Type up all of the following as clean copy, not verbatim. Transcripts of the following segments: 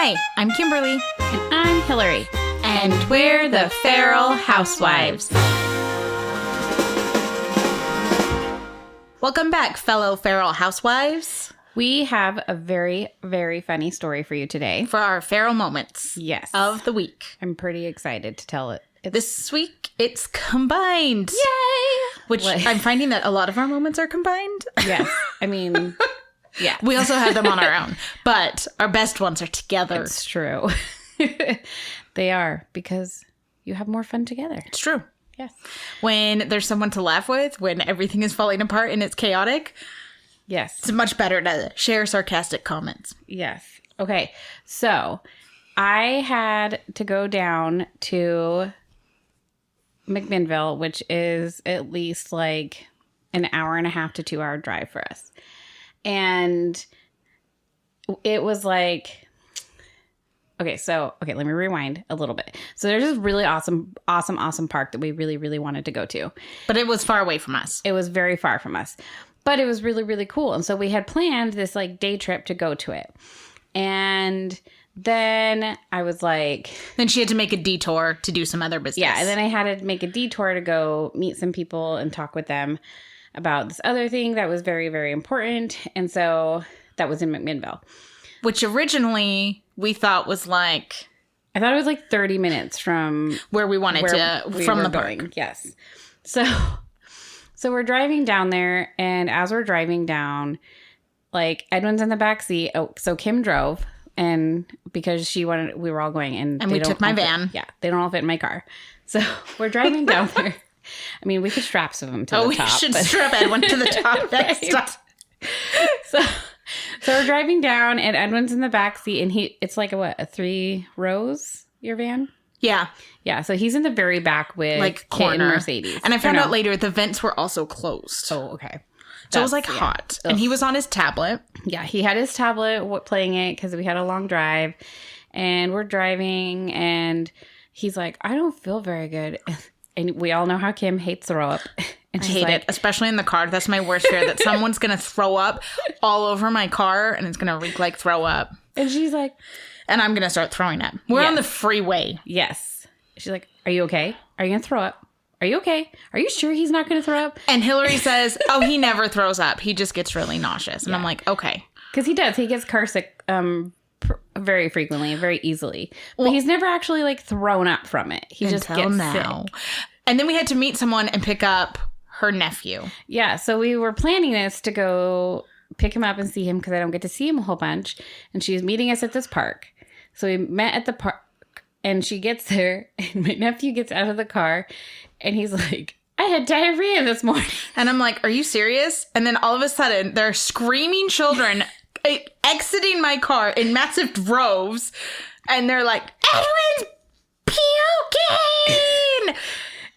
Hi, I'm Kimberly. And I'm Hillary. And we're the Feral Housewives. Welcome back, fellow Feral Housewives. We have a very, very funny story for you today. For our feral moments. Yes. Of the week. I'm pretty excited to tell it. This week, it's combined. Yay! Which I'm finding that a lot of our moments are combined. Yes. I mean, yeah. We also have them on our own. But our best ones are together. It's true. They are, because you have more fun together. It's true. Yes. When there's someone to laugh with, when everything is falling apart and it's chaotic. Yes. It's much better to share sarcastic comments. Yes. Okay. So I had to go down to McMinnville, which is at least like an hour and a half to 2 hour drive for us. And it was like, okay, let me rewind a little bit. So there's this really awesome park that we really, really wanted to go to. But it was far away from us. It was very far from us. But it was really, really cool. And so we had planned this like day trip to go to it. And then I was like... Then she had to make a detour to do some other business. Yeah, and then I had to make a detour to go meet some people and talk with them about this other thing that was very, very important. And so that was in McMinnville. Which originally we thought was like... I thought it was like 30 minutes from... Where we wanted to... From the park. Going. Yes. So we're driving down there, and as we're driving down, like, Edwin's in the back seat. Oh, so Kim drove, and because we were all going, and we took my van. They don't all fit in my car. So we're driving down there. I mean, we could strap some of them to the top. We should strap Edwin to the top next time. So we're driving down, and Edwin's in the back seat, and it's like a 3 rows, your van? Yeah. Yeah, so he's in the very back with like Kit and corner. Mercedes. And I found out later the vents were also closed. Oh, okay. So it was like hot. Ugh. And he was on his tablet. Yeah, he had his tablet playing it because we had a long drive. And we're driving, and he's like, I don't feel very good. And we all know how Kim hates throw up. And I hate it, especially in the car. That's my worst fear, that someone's going to throw up all over my car, and it's going to reek like throw up. And she's like... And I'm going to start throwing up. We're on the freeway. Yes. She's like, are you okay? Are you going to throw up? Are you okay? Are you sure he's not going to throw up? And Hillary says, oh, he never throws up. He just gets really nauseous. And I'm like, okay. Because he does. He gets car sick very frequently, very easily. But he's never actually like thrown up from it. He just gets sick. And then we had to meet someone and pick up her nephew. Yeah. So we were planning this to go pick him up and see him because I don't get to see him a whole bunch. And she's meeting us at this park. So we met at the park. And she gets there, and my nephew gets out of the car, and he's like, I had diarrhea this morning. And I'm like, are you serious? And then all of a sudden, there are screaming children exiting my car in massive droves, and they're like, Edwin's puking!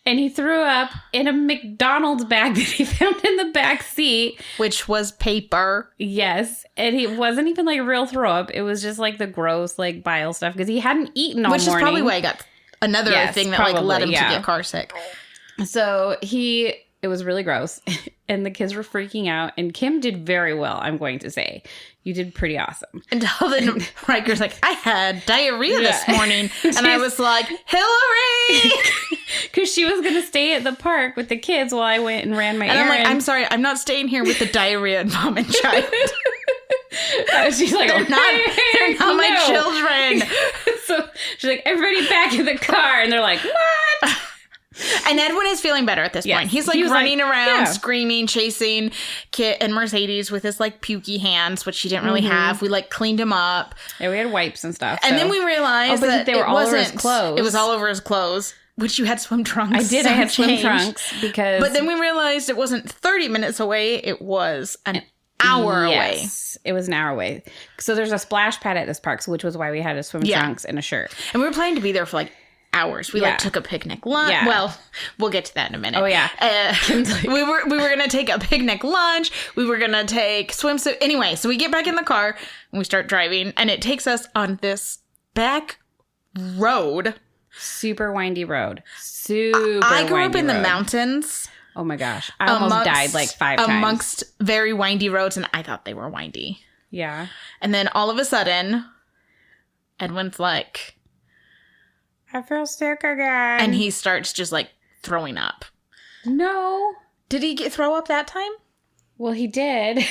And he threw up in a McDonald's bag that he found in the back seat. Which was paper. Yes. And it wasn't even like real throw up. It was just like the gross like bile stuff because he hadn't eaten all morning. Which is probably why I got another thing that like led him to get car sick. So it was really gross. And the kids were freaking out. And Kim did very well, I'm going to say. You did pretty awesome. Until then, Riker's like, I had diarrhea this morning. And I was like, Hillary! Because she was going to stay at the park with the kids while I went and ran my errand. And I'm like, I'm sorry, I'm not staying here with the diarrhea and mom and child. She's like, they're not my children. So she's like, everybody back in the car. And they're like, what? And Edwin is feeling better at this point. He's like running around, screaming, chasing Kit and Mercedes with his like pukey hands, which she didn't really have. We like cleaned him up. Yeah, we had wipes and stuff. And then we realized that they were all over his clothes. It was all over his clothes, which you had swim trunks. I did. I had swim trunks because. But then we realized it wasn't 30 minutes away. It was an hour away. Yes, it was an hour away. So there's a splash pad at this park, which was why we had a swim trunks and a shirt. And we were planning to be there for like hours. We like took a picnic lunch. Yeah. Well, we'll get to that in a minute. Oh yeah. We were gonna take a picnic lunch. We were gonna take swimsuit. Anyway, so we get back in the car and we start driving, and it takes us on this road. Super windy road. Super I grew windy up in road. the mountains. Oh my gosh. I almost died like 5 times. Amongst very windy roads, and I thought they were windy. Yeah. And then all of a sudden, Edwin's like, I feel sick again. and he starts just like throwing up. No. Did he throw up that time? Well, he did.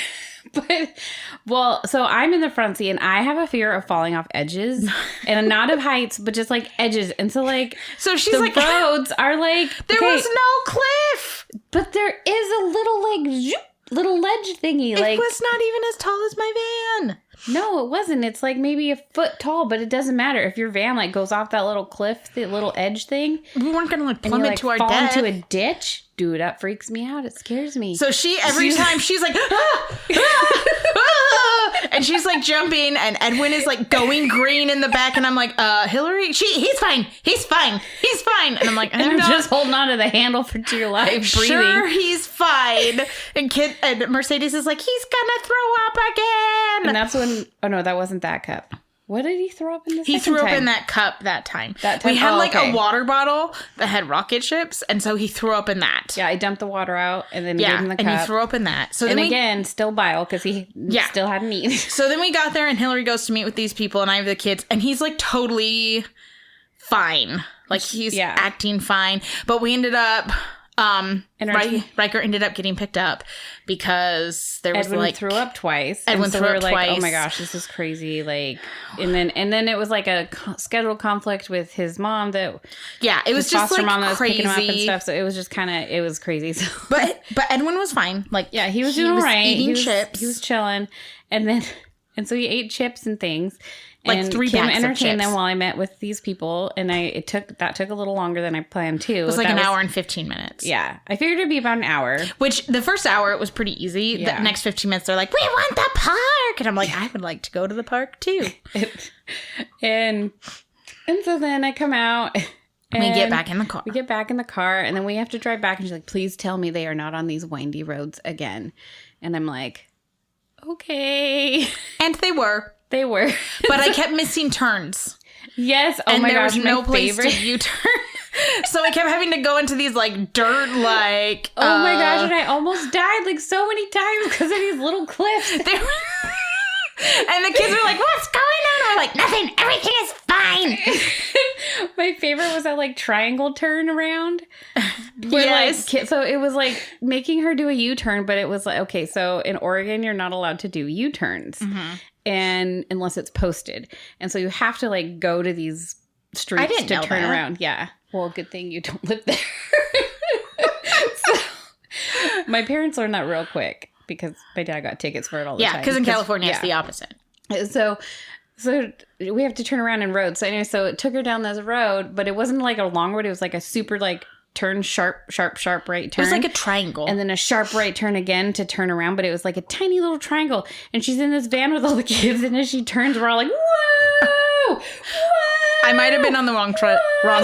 So I'm in the front seat and I have a fear of falling off edges and not of heights, but just like edges. And so like, so she's the like, roads are like, there was no cliff. but there is a little like, zoop, little ledge thingy. It was not even as tall as my van. No, it wasn't. It's like maybe a foot tall, but it doesn't matter. If your van like goes off that little cliff, the little edge thing. We weren't going to like and plummet you, like, to our fall death. into a ditch. Dude, that freaks me out. It scares me. So every time she's like, ah, ah, ah, and she's like jumping, and Edwin is like going green in the back, and I'm like, Hillary, he's fine. And I'm like, I'm just holding on to the handle for dear life, breathing. Sure, he's fine. And Mercedes is like, he's gonna throw up again. And that's when, oh no, that wasn't that cup. What did he throw up in the second time? He threw up in that cup that time. We had a water bottle that had rocket ships, and so he threw up in that. Yeah, I dumped the water out and then gave him the cup. And he threw up in that. So and then again, still bile because he still hadn't eaten. So then we got there, and Hillary goes to meet with these people, and I have the kids, and he's like totally fine. Like he's acting fine. But we ended up... Riker ended up getting picked up because there was Edwin threw up twice. Edwin threw up twice. Oh my gosh, this is crazy. Like, and then it was like a schedule conflict with his mom that it was just foster like mom that was crazy picking him up and stuff. So it was just it was crazy. So. But Edwin was fine. Like he was doing all right. Eating chips. He was chilling, and so he ate chips and things. Like and 3 Kim bags of entertained chips. them while I met with these people, and it took a little longer than I planned too. It was like an hour and 15 minutes. Yeah, I figured it'd be about an hour. Which the first hour it was pretty easy. The next 15 minutes they're like, we want the park, and I'm like, I would like to go to the park too. and so then I come out. And we get back in the car. We get back in the car, and then we have to drive back. And she's like, please tell me they are not on these windy roads again. And I'm like, okay. And they were. They were. But I kept missing turns. Yes. Oh my gosh, there was no place favorite. to U-turn. So I kept having to go into these like dirt like... Oh my gosh, and I almost died like so many times because of these little cliffs. And the kids were like, what's going on? We're like, nothing. Everything is fine. My favorite was that like triangle turn around. Yes. So it was like making her do a U-turn, but it was like, okay, so in Oregon, you're not allowed to do U-turns. Mm-hmm. And unless it's posted. And so you have to like go to these streets to turn around. Yeah. Well, good thing you don't live there. So, my parents learned that real quick because my dad got tickets for it all the time. Yeah, because in California it's the opposite. So we have to turn around in roads. So anyway, so it took her down this road, but it wasn't like a long road. It was like a super like turn, sharp right turn. It was like a triangle. And then a sharp right turn again to turn around, but it was like a tiny little triangle. And she's in this van with all the kids, and as she turns, we're all like, whoa! Whoa! I might have been on the wrong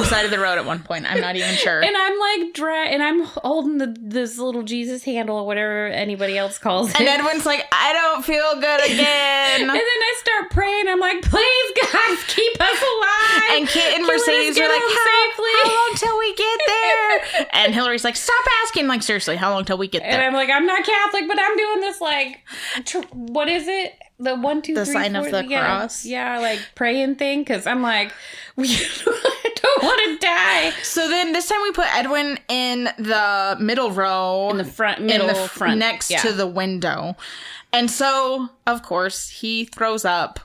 side of the road at one point. I'm not even sure. And I'm like, and I'm holding this little Jesus handle or whatever anybody else calls it. And Edwin's like, I don't feel good again. And then I start praying. I'm like, please, God, keep us alive. And Kit and Mercedes are like, how long till we get there? And Hillary's like, stop asking. Like, seriously, how long till we get there? And I'm like, I'm not Catholic, but I'm doing this like, what is it? The 1, 2, 3, 4. The sign of the cross. Yeah, like praying thing. Because I'm like, I don't want to die. So then this time we put Edwin in the middle row. In the front, next to the window. And so, of course, he throws up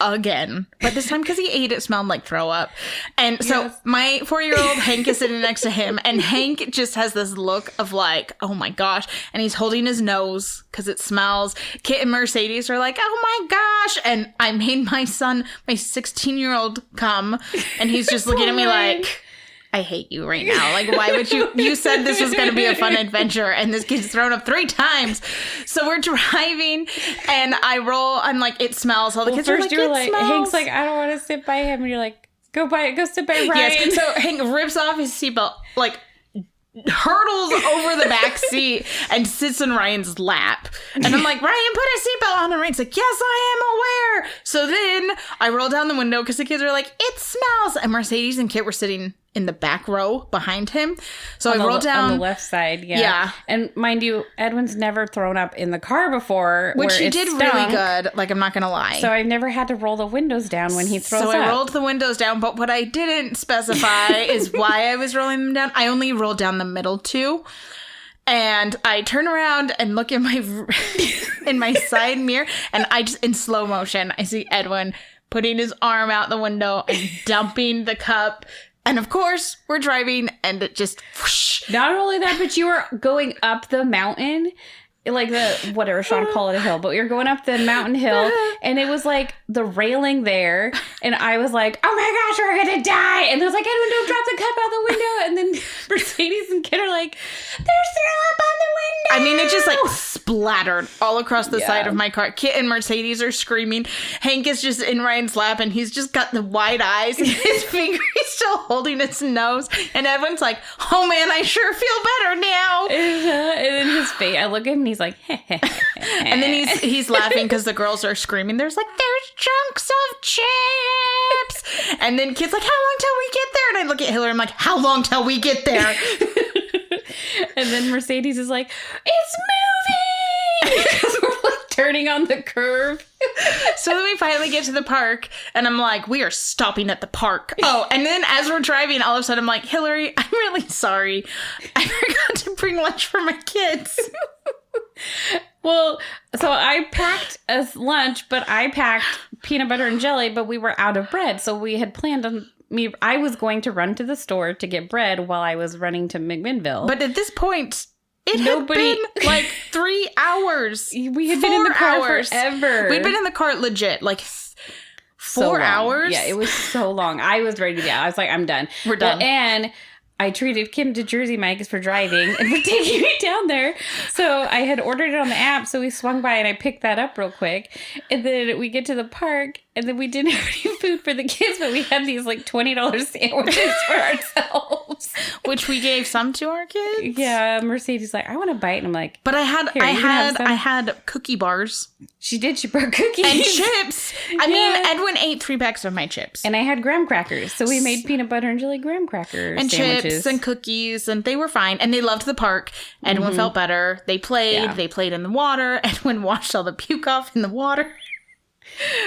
again. But this time, because he ate, it smelled like throw up. And so my 4-year-old Hank is sitting next to him. And Hank just has this look of like, oh my gosh. And he's holding his nose because it smells. Kit and Mercedes are like, oh my gosh. And I made my son, my 16-year-old, come. And he's just looking at me like... I hate you right now. Like, why would you said this was going to be a fun adventure and this kid's thrown up 3 times. So we're driving and I'm like, it smells. All the kids are like, it smells. Hank's like, I don't want to sit by him. And you're like, go sit by Ryan. Yes. So Hank rips off his seatbelt, like hurdles over the back seat and sits in Ryan's lap. And I'm like, Ryan, put a seatbelt on. And Ryan's like, yes, I am aware. there. So then I roll down the window because the kids are like, it smells. And Mercedes and Kit were sitting in the back row behind him. So I rolled down on the left side. Yeah. Yeah. And mind you, Edwin's never thrown up in the car before. Which he did really good. Like, I'm not going to lie. So I've never had to roll the windows down when he throws up. So I rolled the windows down. But what I didn't specify is why I was rolling them down. I only rolled down the middle two. And I turn around and look in my in my side mirror, and I just, in slow motion, I see Edwin putting his arm out the window and dumping the cup. And of course, we're driving, and it just whoosh. Not only that, but you were going up the mountain, like the, whatever, Sean called it a hill, but we were going up the mountain hill, and it was like the railing there, and I was like, oh my gosh, we're gonna die. And I was like, Edwin, don't drop the cup out the window. And then Mercedes and Kid are like, there's throw up on the window. I mean, it just like splattered all across the side of my car. Kit and Mercedes are screaming. Hank is just in Ryan's lap, and he's just got the wide eyes, and his finger is still holding his nose. And Edwin's like, oh man, I sure feel better now. And then his face, I look at him and he's like, and then he's laughing because the girls are screaming. There's like, there's chunks of chips. And then Kid's like, how long till we get there? And I look at Hillary, I'm like, how long till we get there? And then Mercedes is like, it's moving! Because we're like turning on the curve. So then we finally get to the park, and I'm like, we are stopping at the park. Oh, and then as we're driving, all of a sudden I'm like, Hillary, I'm really sorry. I forgot to bring lunch for my kids. Well, so I packed us lunch, but I packed peanut butter and jelly, but we were out of bread. So we had planned on I was going to run to the store to get bread while I was running to McMinnville. But at this point, it had been like 3 hours. We had been in the car forever. We'd been in the car legit, like 4 hours. Yeah, it was so long. I was ready to get out. I was like, I'm done. We're done. Well, and I treated Kim to Jersey Mike's for driving and for taking me down there. So I had ordered it on the app, so we swung by and I picked that up real quick. And then we get to the park, and then we didn't have any food for the kids, but we had these like $20 sandwiches for ourselves. Which we gave some to our kids. Yeah, Mercedes like, I want a bite. And I'm like, but I had cookie bars. She did. She brought cookies. And chips. I mean, Edwin ate 3 packs of my chips. And I had graham crackers. So we made peanut butter and jelly graham crackers and sandwiches. Chips and cookies, and they were fine. And they loved the park. Edwin felt better. They played. Yeah. They played in the water. Edwin washed all the puke off in the water.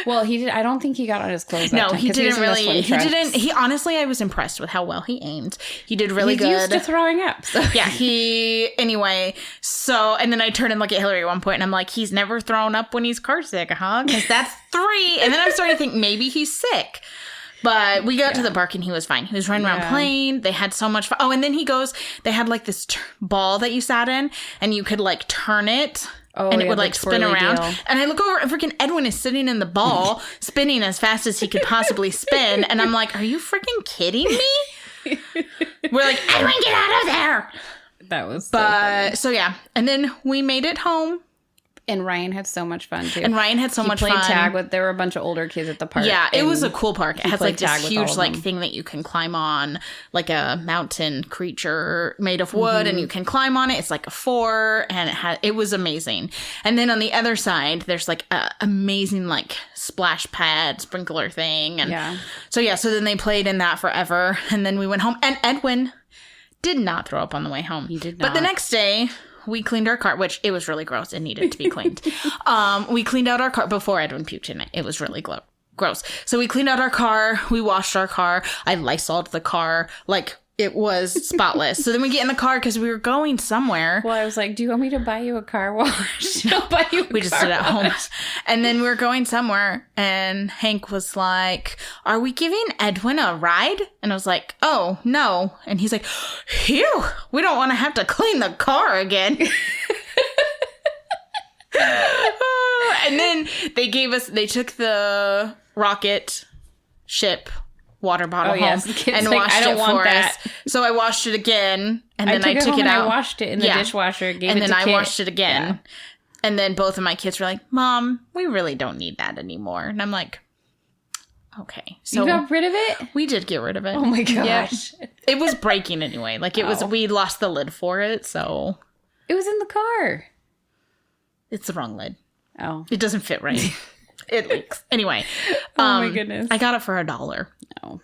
Well, he did. I don't think he got on his clothes. No, he didn't really. He didn't. He honestly, I was impressed with how well he aimed. He did really good. He's used to throwing up. So. Yeah. Anyway. So, and then I turn and look at Hillary at one point, and I'm like, he's never thrown up when he's car sick, huh? Because that's 3. And then I'm starting to think maybe he's sick. But we got to the park and he was fine. He was running around playing. They had so much fun. Oh, and then they had like this ball that you sat in, and you could like turn it. Oh, and it would like spin around. Deal. And I look over, and freaking Edwin is sitting in the ball, spinning as fast as he could possibly spin. And I'm like, are you freaking kidding me? We're like, Edwin, get out of there. That was so funny. So yeah. And then we made it home. And Ryan had so much fun, too. And Ryan had so much fun. He played tag with, there were a bunch of older kids at the park. Yeah, it was a cool park. It has like this huge like thing that you can climb on, like a mountain creature made of wood, and you can climb on it. It's like a 4, and it was amazing. And then on the other side, there's like a amazing like splash pad sprinkler thing. And so then they played in that forever. And then we went home, and Edwin did not throw up on the way home. He did not. But the next day, we cleaned our car, which it was really gross. It needed to be cleaned. We cleaned out our car before Edwin puked in it. It was really gross. So we cleaned out our car. We washed our car. I Lysoled the car. Like, it was spotless. So then we get in the car because we were going somewhere. Well, I was like, do you want me to buy you a car wash? I'll buy you a we just did it at home. And then we were going somewhere, and Hank was like, are we giving Edwin a ride? And I was like, oh, no. And he's like, phew, we don't want to have to clean the car again. And then they took the rocket ship water bottle home and washed it for us. So I washed it again, and then I took it out. I washed it in the dishwasher. And then I washed it again. Yeah. And then both of my kids were like, Mom, we really don't need that anymore. And I'm like, okay. So you got rid of it? We did get rid of it. Oh my gosh. Yeah. It was breaking anyway. Like it was, we lost the lid for it. So it was in the car. It's the wrong lid. Oh. It doesn't fit right. It leaks. Anyway. Oh my goodness. I got it for $1. No.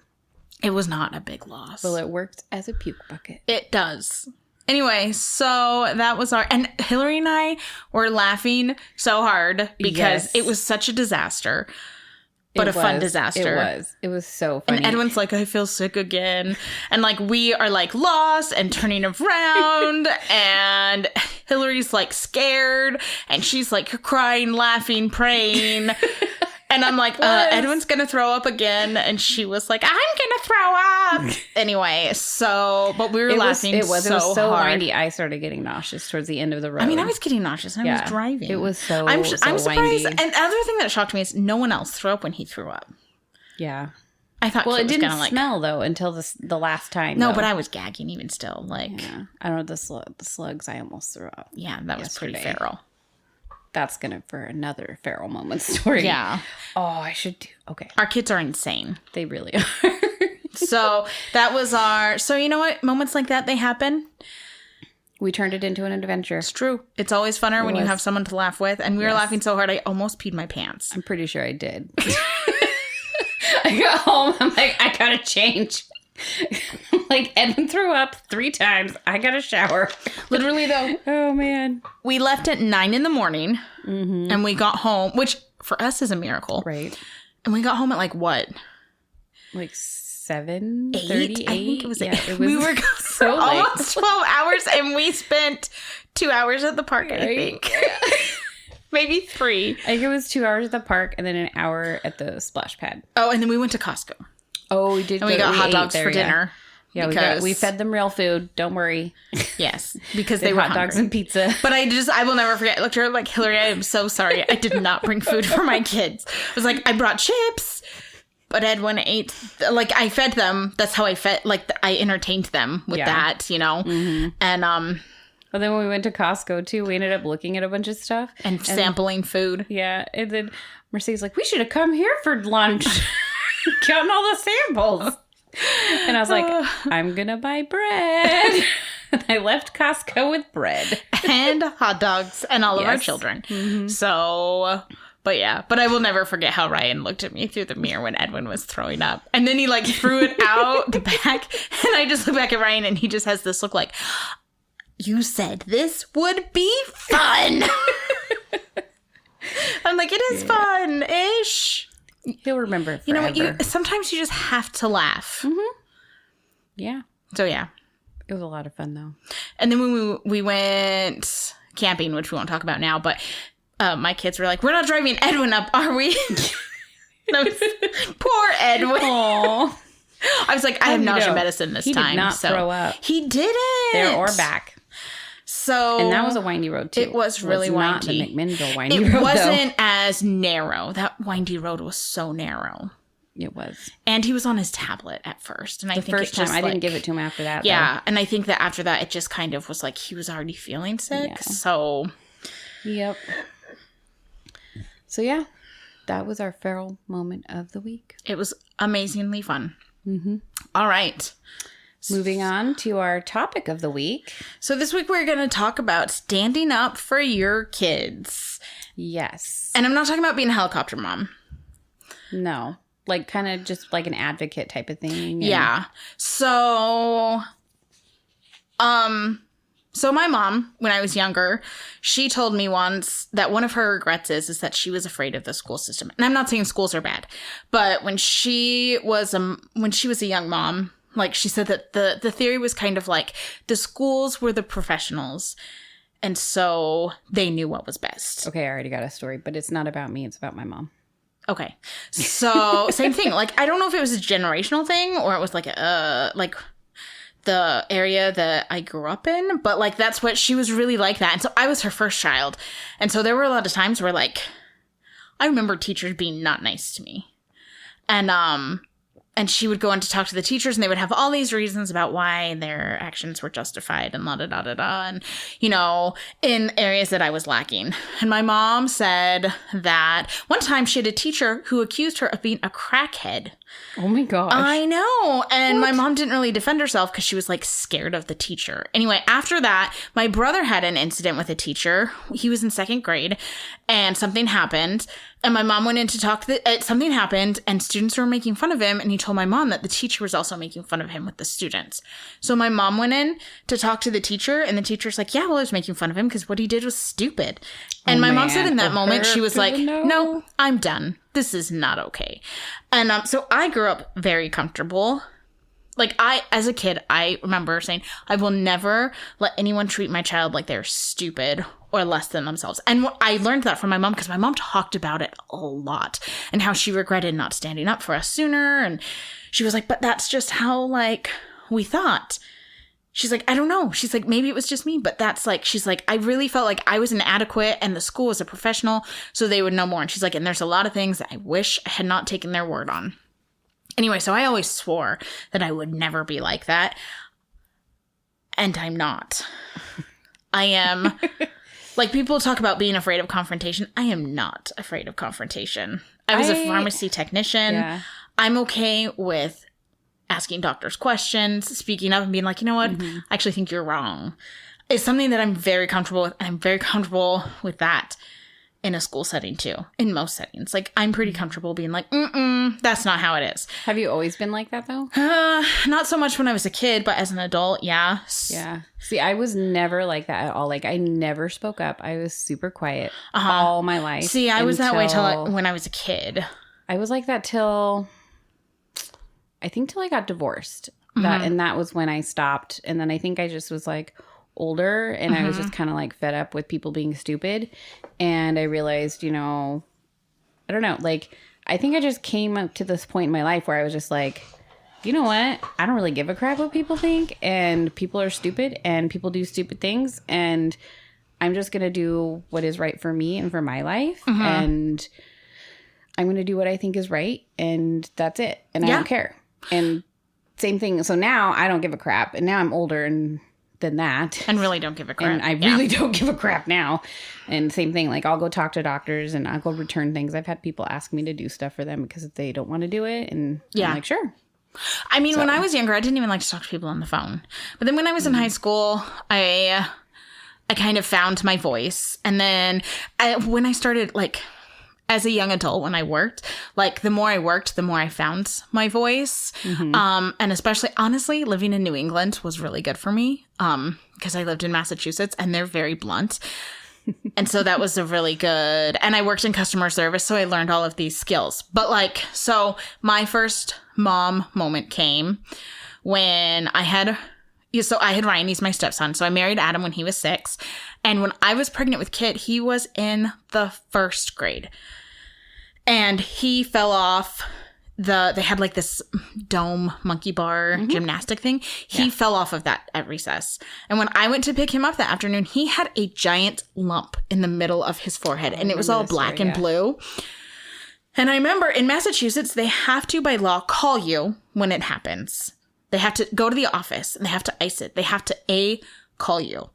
It was not a big loss. Well, it worked as a puke bucket. It does. Anyway, so that was and Hillary and I were laughing so hard because it was such a disaster. But a fun disaster. It was so funny. And Edwin's like, I feel sick again. And like, we are like lost and turning around. And Hillary's like scared. And she's like crying, laughing, praying. And I'm like, Edwin's going to throw up again. And she was like, I'm going to throw up. Anyway, but we were laughing it was so hard. windy. I started getting nauseous towards the end of the road. I mean, I was getting nauseous. I was driving. It was so I'm so surprised. windy. And the other thing that shocked me is no one else threw up when he threw up. Yeah. I thought it didn't smell, though, until the last time. No, but I was gagging even still. Like, I don't know, the slugs, I almost threw up. Yeah, that was pretty feral. That's for another feral moment story. Yeah. Oh, I should do. Okay. Our kids are insane. They really are. So that was so you know what? Moments like that, they happen. We turned it into an adventure. It's true. It's always funner when you have someone to laugh with. And we were laughing so hard, I almost peed my pants. I'm pretty sure I did. I got home. I'm like, I gotta change. Like, Edwin threw up 3 times. I got a shower. Literally, though. Oh, man. We left at 9 a.m. And we got home, which for us is a miracle. Right. And we got home at like what? Like 7:38? I think it was 8. Yeah, we were so for almost 12 hours and we spent 2 hours at the park, I think. Maybe 3. I think it was 2 hours at the park and then an hour at the splash pad. Oh, and then we went to Costco. Oh, we did. And we got hot dogs for dinner. Yeah, we fed them real food. Don't worry. Yes, because they were hot dogs and pizza. But I will never forget. I looked at her like, Hillary, I am so sorry. I did not bring food for my kids. I was like, I brought chips, but Edwin ate. Like, I fed them. That's how I fed. Like, I entertained them with that, you know. Mm-hmm. And well, then when we went to Costco too, we ended up looking at a bunch of stuff and sampling food. Yeah, and then Mercedes like, we should have come here for lunch. Counting all the samples. And I was like, I'm going to buy bread. And I left Costco with bread. And hot dogs and all of our children. Mm-hmm. So, but yeah. But I will never forget how Ryan looked at me through the mirror when Edwin was throwing up. And then he like threw it out the back. And I just look back at Ryan and he just has this look like, you said this would be fun. I'm like, it is fun-ish. He'll remember it forever. You know what? Sometimes you just have to laugh. Mm-hmm. Yeah. So, yeah. It was a lot of fun, though. And then when we went camping, which we won't talk about now, but my kids were like, we're not driving Edwin up, are we? Poor Edwin. Aww. I was like, I have nausea medicine this time. He did not throw up. He didn't. There or back. So, and that was a windy road too. It was really windy. Not the McMinnville windy road. It wasn't as narrow. That windy road was so narrow. It was. And he was on his tablet at first. And I think first time I didn't give it to him after that. Yeah, though. and I think that after that, it just kind of was like he was already feeling sick. Yeah. So, yep. So yeah, that was our feral moment of the week. It was amazingly fun. Mm-hmm. All right. Moving on to our topic of the week. So this week we're going to talk about standing up for your kids. Yes. And I'm not talking about being a helicopter mom. No. Like kind of just like an advocate type of thing. Yeah. So my mom, when I was younger, she told me once that one of her regrets is that she was afraid of the school system. And I'm not saying schools are bad, but when she was a young mom, like she said that the theory was kind of like the schools were the professionals. And so they knew what was best. Okay, I already got a story, but it's not about me. It's about my mom. Okay. So same thing. Like, I don't know if it was a generational thing or it was like the area that I grew up in, but like that's what she was really like that. And so I was her first child. And so there were a lot of times where like I remember teachers being not nice to me. And and she would go in to talk to the teachers, and they would have all these reasons about why their actions were justified and la-da-da-da-da, and, you know, in areas that I was lacking. And my mom said that one time she had a teacher who accused her of being a crackhead. Oh my gosh. I know. And my mom didn't really defend herself because she was like scared of the teacher. Anyway, after that, my brother had an incident with a teacher. He was in 2nd grade and something happened. And my mom went in to talk to something happened and students were making fun of him. And he told my mom that the teacher was also making fun of him with the students. So my mom went in to talk to the teacher, and the teacher's like, yeah, well, I was making fun of him because what he did was stupid. And my mom said in that moment, she was like, no, I'm done. This is not okay. And so I grew up very comfortable. Like, as a kid, I remember saying, I will never let anyone treat my child like they're stupid or less than themselves. And I learned that from my mom because my mom talked about it a lot and how she regretted not standing up for us sooner. And she was like, but that's just how, like, we thought. She's like, I don't know. She's like, maybe it was just me, but that's like, she's like, I really felt like I was inadequate and the school was a professional, so they would know more. And she's like, and there's a lot of things that I wish I had not taken their word on. Anyway, so I always swore that I would never be like that. And I'm not. I am, like, people talk about being afraid of confrontation. I am not afraid of confrontation. I was a pharmacy technician. Yeah. I'm okay with asking doctors questions, speaking up and being like, you know what, I actually think you're wrong. It's something that I'm very comfortable with. And I'm very comfortable with that in a school setting too, in most settings. Like, I'm pretty comfortable being like, that's not how it is. Have you always been like that though? Not so much when I was a kid, but as an adult, yeah. Yeah. See, I was never like that at all. Like, I never spoke up. I was super quiet all my life. See, I was that way when I was a kid. I was like that till I got divorced. And that was when I stopped. And then I think I just was like older, and I was just kind of like fed up with people being stupid. And I realized, you know, I don't know, like, I think I just came up to this point in my life where I was just like, you know what? I don't really give a crap what people think, and people are stupid and people do stupid things. And I'm just going to do what is right for me and for my life. And I'm going to do what I think is right. And that's it. And I don't care. And same thing. So now I don't give a crap. And now I'm older than that. And really don't give a crap. And I really don't give a crap now. And same thing. Like, I'll go talk to doctors and I'll go return things. I've had people ask me to do stuff for them because they don't want to do it. And I'm like, sure. I mean, when I was younger, I didn't even like to talk to people on the phone. But then when I was in high school, I kind of found my voice. And then when I started, like, as a young adult, when I worked, like, the more I worked, the more I found my voice. And especially, honestly, living in New England was really good for me because I lived in Massachusetts and they're very blunt. And so that was a really good, and I worked in customer service, so I learned all of these skills. But like, so my first mom moment came when I had Ryan, he's my stepson. So I married Adam when he was 6. And when I was pregnant with Kit, he was in the 1st grade. And he fell off they had like this dome monkey bar gymnastic thing. He fell off of that at recess. And when I went to pick him up that afternoon, he had a giant lump in the middle of his forehead. And it was all black and blue. And I remember in Massachusetts, they have to, by law, call you when it happens. They have to go to the office and they have to ice it. They have to call you.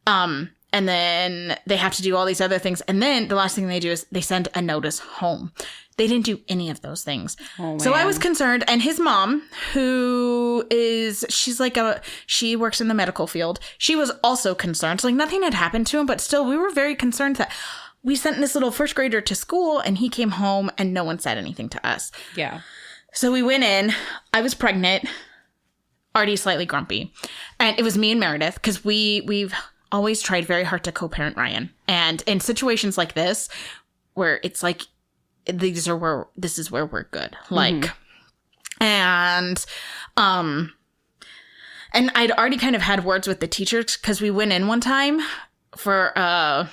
And then they have to do all these other things. And then the last thing they do is they send a notice home. They didn't do any of those things. Oh, so I was concerned. And his mom, she works in the medical field. She was also concerned. So, like, nothing had happened to him, but still we were very concerned that we sent this little 1st grader to school and he came home and no one said anything to us. Yeah. So we went in. I was pregnant, already slightly grumpy. And it was me and Meredith because we've always tried very hard to co-parent Ryan. And in situations like this, where it's like, this is where we're good. Like, and I'd already kind of had words with the teachers because we went in one time for a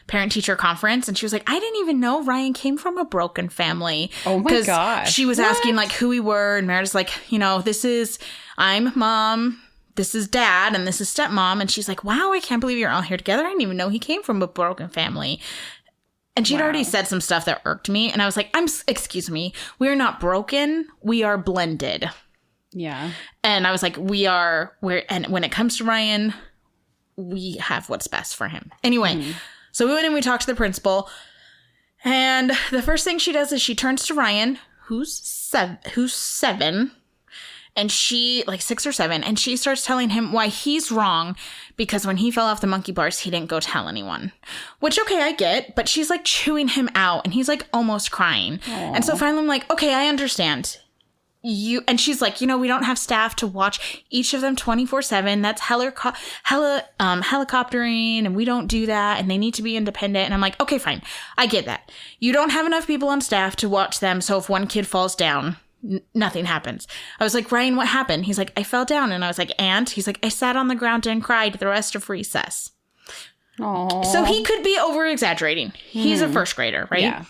parent-teacher conference, and she was like, I didn't even know Ryan came from a broken family. Oh my gosh. She was asking like who we were, and Meredith's like, you know, I'm mom, this is dad, and this is stepmom. And she's like, wow, I can't believe you're all here together. I didn't even know he came from a broken family. And she'd already said some stuff that irked me. And I was like, excuse me, we're not broken. We are blended. Yeah. And I was like, and when it comes to Ryan, we have what's best for him. Anyway, so we went and we talked to the principal. And the first thing she does is she turns to Ryan, who's 7. And she, like 6 or 7, and she starts telling him why he's wrong because when he fell off the monkey bars, he didn't go tell anyone. Which, okay, I get, but she's like chewing him out and he's like almost crying. Aww. And so finally I'm like, okay, I understand. And she's like, we don't have staff to watch each of them 24/7. That's helicoptering and we don't do that and they need to be independent. And I'm like, okay, fine. I get that. You don't have enough people on staff to watch them. So if one kid falls down, nothing happens. I was like, Ryan, what happened? He's like, I fell down. And I was like, and? He's like, I sat on the ground and cried the rest of recess. Aww. So he could be over exaggerating. He's a first grader, right? Yeah.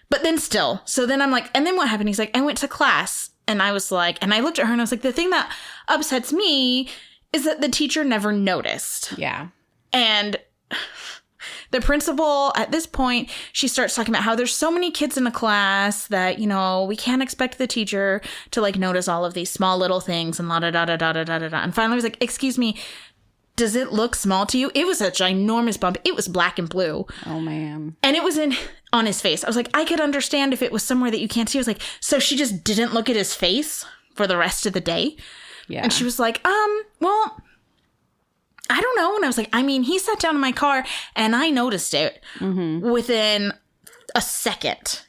But then still. So then I'm like, and then what happened? He's like, I went to class. And I was like, and I looked at her and I was like, the thing that upsets me is that the teacher never noticed. Yeah. And the principal, at this point, she starts talking about how there's so many kids in the class that, we can't expect the teacher to like notice all of these small little things and la-da-da-da-da-da-da-da. And finally I was like, excuse me, does it look small to you? It was a ginormous bump. It was black and blue. Oh, man. And it was on his face. I was like, I could understand if it was somewhere that you can't see. I was like, so she just didn't look at his face for the rest of the day? Yeah. And she was like, well, I don't know. And I was like, he sat down in my car and I noticed it within a second,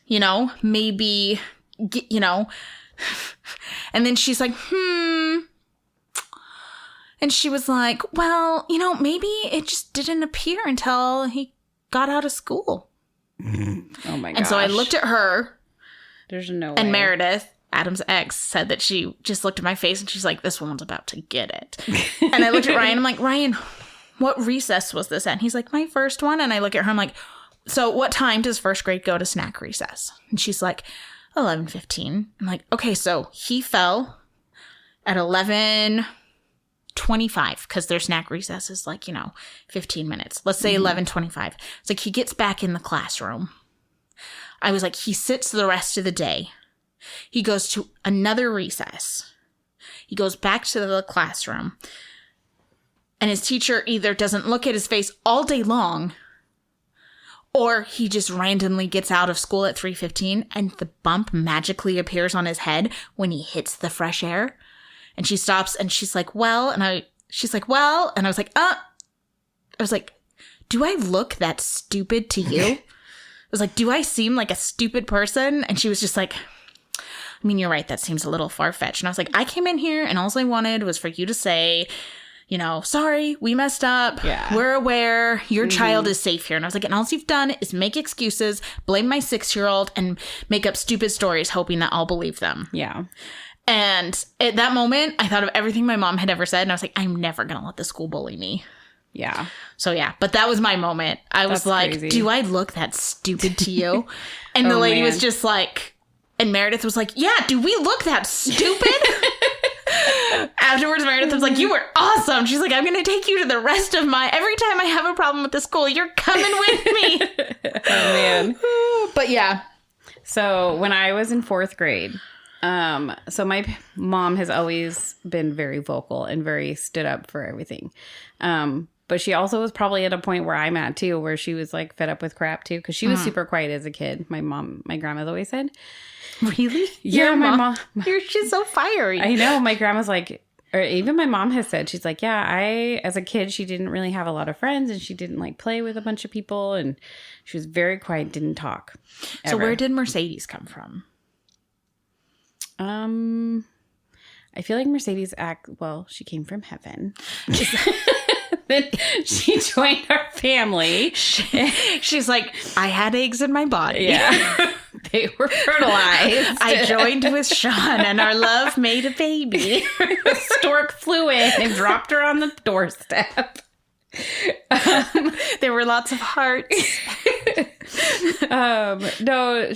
maybe, and then she's like, And she was like, well, maybe it just didn't appear until he got out of school. Oh, my gosh. And so I looked at her. There's no way. And Meredith, Adam's ex, said that she just looked at my face and she's like, this woman's about to get it. And I looked at Ryan. I'm like, Ryan, what recess was this at? And he's like, my first one. And I look at her. I'm like, so what time does first grade go to snack recess? And she's like, 11:15. I'm like, okay, so he fell at 11:25 because their snack recess is like, 15 minutes. Let's say 11:25. It's like he gets back in the classroom. I was like, he sits the rest of the day. He goes to another recess. He goes back to the classroom. And his teacher either doesn't look at his face all day long, or he just randomly gets out of school at 3:15 and the bump magically appears on his head when he hits the fresh air. And she stops and she's like, well, and she's like, well, and I was like, I was like, do I look that stupid to you? I was like, do I seem like a stupid person? And she was just like, you're right. That seems a little far-fetched. And I was like, I came in here and all I wanted was for you to say, sorry, we messed up. Yeah. We're aware. Your child is safe here. And I was like, and all you've done is make excuses, blame my 6-year-old, and make up stupid stories, hoping that I'll believe them. Yeah. And at that moment, I thought of everything my mom had ever said. And I was like, I'm never going to let the school bully me. Yeah. So, yeah. But that was my moment. I was like, crazy. Do I look that stupid to you? And the lady was just like, and Meredith was like, yeah, do we look that stupid? Afterwards, Meredith was like, you were awesome. She's like, I'm going to take you to the rest of every time I have a problem with the school, you're coming with me. Oh, man. But yeah. So when I was in 4th grade, so my mom has always been very vocal and very stood up for everything. But she also was probably at a point where I'm at too, where she was like fed up with crap too. Cause she was super quiet as a kid. My grandma's always said. Really? Yeah, my mom. She's so fiery. I know. My grandma's like, or even my mom has said, she's like, yeah, as a kid, she didn't really have a lot of friends and she didn't like play with a bunch of people. And she was very quiet, didn't talk. Ever. So where did Mercedes come from? I feel like Mercedes she came from heaven. Then she joined our family. She's like, I had eggs in my body. Yeah. They were fertilized. I joined with Sean and our love made a baby. The stork flew in and dropped her on the doorstep. There were lots of hearts. No,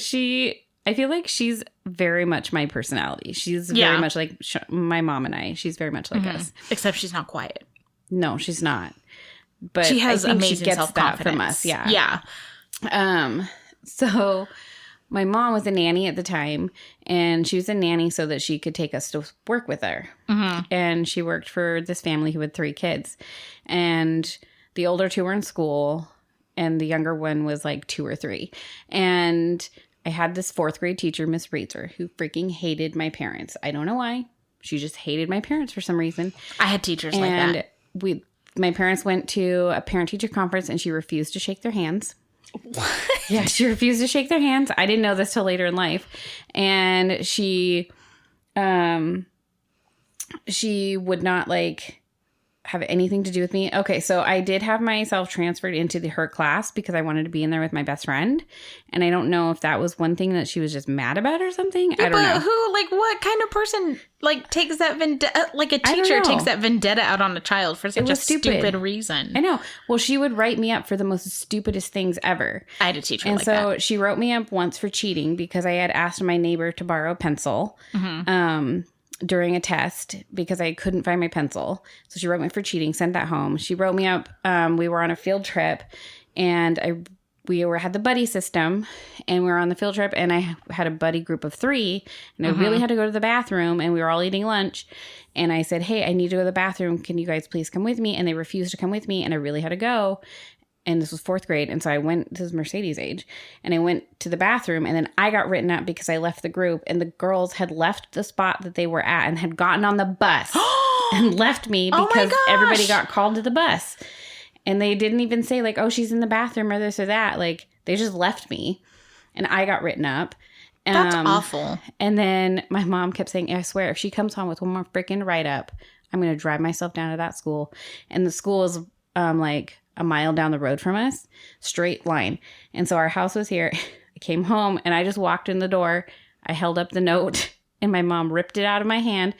I feel like she's very much my personality. She's very much like my mom and I. She's very much like us. Except she's not quiet. No, she's not. But she has I think amazing she gets self-confidence that from us. Yeah. Yeah. So my mom was a nanny at the time, and she was a nanny so that she could take us to work with her. Mm-hmm. And she worked for this family who had 3 kids. And the older 2 were in school, and the younger one was like 2 or 3. And I had this 4th grade teacher, Miss Reitzer, who freaking hated my parents. I don't know why. She just hated my parents for some reason. I had teachers like that. And my parents went to a parent-teacher conference, and she refused to shake their hands. What? Yeah, she refused to shake their hands. I didn't know this till later in life. And she would not like have anything to do with me. Okay, so I did have myself transferred into her class because I wanted to be in there with my best friend. And I don't know if that was one thing that she was just mad about or something. Yeah, I don't know. Who, like, what kind of person, like, takes that vendetta, like a teacher takes that vendetta out on a child for such a stupid reason? I know. Well, she would write me up for the most stupidest things ever. I had a teacher like that. And so she wrote me up once for cheating because I had asked my neighbor to borrow a pencil. Mm-hmm. During a test because I couldn't find my pencil. So she wrote me for cheating, sent that home. She wrote me up. We were on a field trip, and we had the buddy system, and we were on the field trip, and I had a buddy group of 3, and I really had to go to the bathroom, and we were all eating lunch. And I said, hey, I need to go to the bathroom. Can you guys please come with me? And they refused to come with me, and I really had to go. And this was 4th grade. And so I went, this is Mercedes' age, and I went to the bathroom, and then I got written up because I left the group, and the girls had left the spot that they were at and had gotten on the bus and left me because everybody got called to the bus. And they didn't even say like, oh, she's in the bathroom or this or that. Like, they just left me, and I got written up. That's awful. And then my mom kept saying, I swear, if she comes home with one more freaking write-up, I'm going to drive myself down to that school. And the school is like a mile down the road from us, straight line. And so our house was here. I came home, and I just walked in the door. I held up the note, and my mom ripped it out of my hand.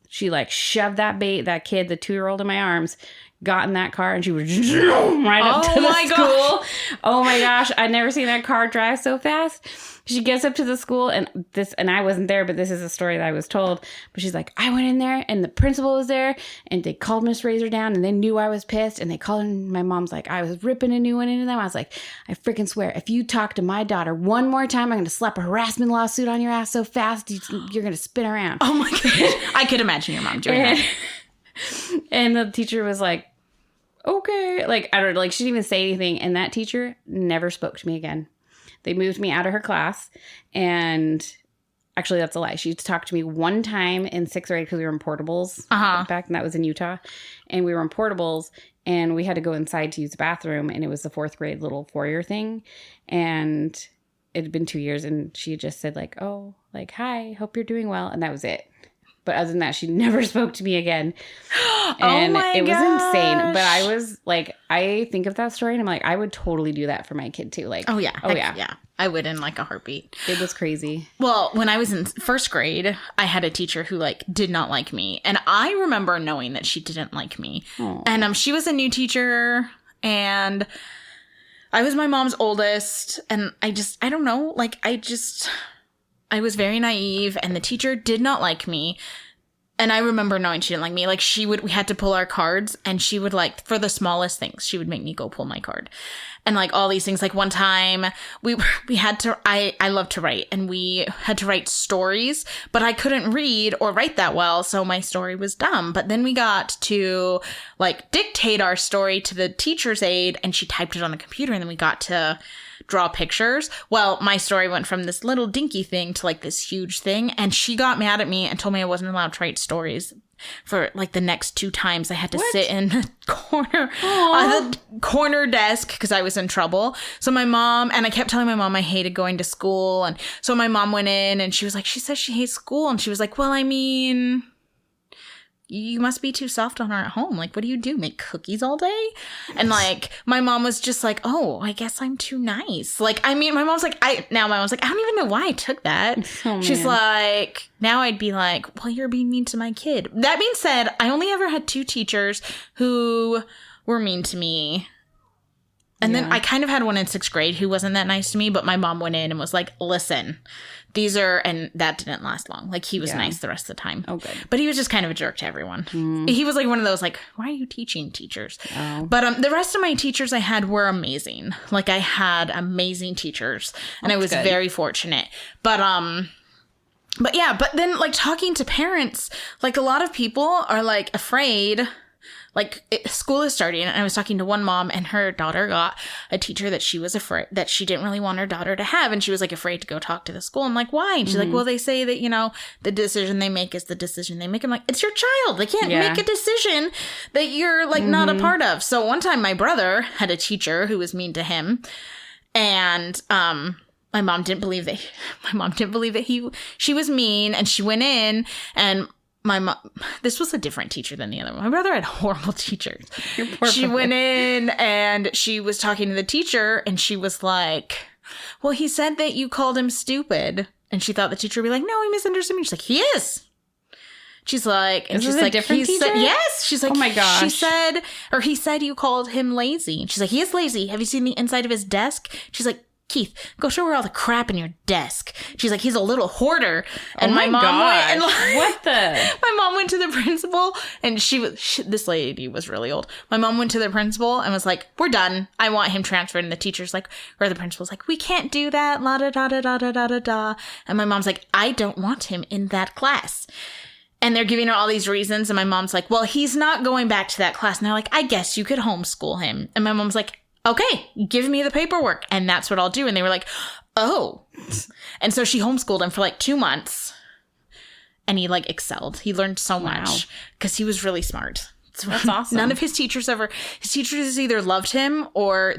She like shoved that kid, the 2-year-old, in my arms, got in that car, and she was right up to the school. Oh my gosh. I'd never seen that car drive so fast. She gets up to the school, and I wasn't there, but this is a story that I was told. But she's like, I went in there, and the principal was there, and they called Miss Razor down, and they knew I was pissed, and they called, and my mom's like, I was ripping a new one into them. I was like, I freaking swear, if you talk to my daughter one more time, I'm going to slap a harassment lawsuit on your ass so fast, you're going to spin around. Oh my gosh. I could imagine your mom doing that. And the teacher was like, okay. Like, I don't know, like, she didn't even say anything. And that teacher never spoke to me again. They moved me out of her class. And actually, that's a lie. She talked to me one time in 6th grade because we were in portables back, and that was in Utah. And we were in portables, and we had to go inside to use the bathroom. And it was the 4th grade little foyer thing. And it had been 2 years. And she just said, like, oh, like, hi, hope you're doing well. And that was it. But other than that, she never spoke to me again. And it was insane. But I was like, I think of that story, and I'm like, I would totally do that for my kid too. Like, yeah. I would in like a heartbeat. It was crazy. Well, when I was in 1st grade, I had a teacher who like did not like me. And I remember knowing that she didn't like me. Aww. And she was a new teacher, and I was my mom's oldest. And I don't know, like I was very naive, and the teacher did not like me. And I remember knowing she didn't like me. Like, we had to pull our cards, and she would, like, for the smallest things, she would make me go pull my card. And, like, all these things. Like, one time, we had to, I love to write, and we had to write stories, but I couldn't read or write that well, so my story was dumb. But then we got to, like, dictate our story to the teacher's aide, and she typed it on the computer, and then we got to draw pictures. Well, my story went from this little dinky thing to like this huge thing, and she got mad at me and told me I wasn't allowed to write stories for like the next 2 times. I had to sit in the corner desk because I was in trouble. So my mom, and I kept telling my mom I hated going to school, and so my mom went in, and she was like, she says she hates school, and she was like, well, I mean, you must be too soft on her at home. Like, what do you do? Make cookies all day? And like, my mom was just like, oh, I guess I'm too nice. Like, I mean, my mom's like, I don't even know why I took that. Oh, she's like, now I'd be like, well, you're being mean to my kid. That being said, I only ever had 2 teachers who were mean to me. And then I kind of had one in 6th grade who wasn't that nice to me, but my mom went in and was like, listen, these are, and that didn't last long. Like, he was nice the rest of the time. Oh, good. But he was just kind of a jerk to everyone. He was like one of those, like, why are you teaching teachers? Oh. But the rest of my teachers I had were amazing. Like, I had amazing teachers, and I was very fortunate. But yeah, but then, like, talking to parents, like, a lot of people are, like, afraid. Like, school is starting, and I was talking to one mom, and her daughter got a teacher that she was afraid, that she didn't really want her daughter to have, and she was, like, afraid to go talk to the school. I'm like, why? And she's like, well, they say that, you know, the decision they make is the decision they make. I'm like, it's your child. They can't make a decision that you're, like, not a part of. So one time my brother had a teacher who was mean to him, and my mom didn't believe that she was mean, and she went in, and my mom, this was a different teacher than the other one. My brother had horrible teachers. She went in and she was talking to the teacher, and she was like, well, he said that you called him stupid. And she thought the teacher would be like, no, he misunderstood me. She's like, he is. She's like, and she's like, different teacher? Yes. She's like, oh my gosh. He said you called him lazy. And she's like, he is lazy. Have you seen the inside of his desk? She's like, Keith, go show her all the crap in your desk. She's like, he's a little hoarder. And my mom went and my mom went to the principal, and this lady was really old. My mom went to the principal and was like, we're done. I want him transferred. And the teacher's like, or the principal's like, we can't do that. La da da da da da da da da. And my mom's like, I don't want him in that class. And they're giving her all these reasons. And my mom's like, well, he's not going back to that class. And they're like, I guess you could homeschool him. And my mom's like, okay, give me the paperwork, and that's what I'll do. And they were like, oh. And so she homeschooled him for like 2 months, and he like excelled. He learned so much because he was really smart. That's awesome. None of his teachers either loved him or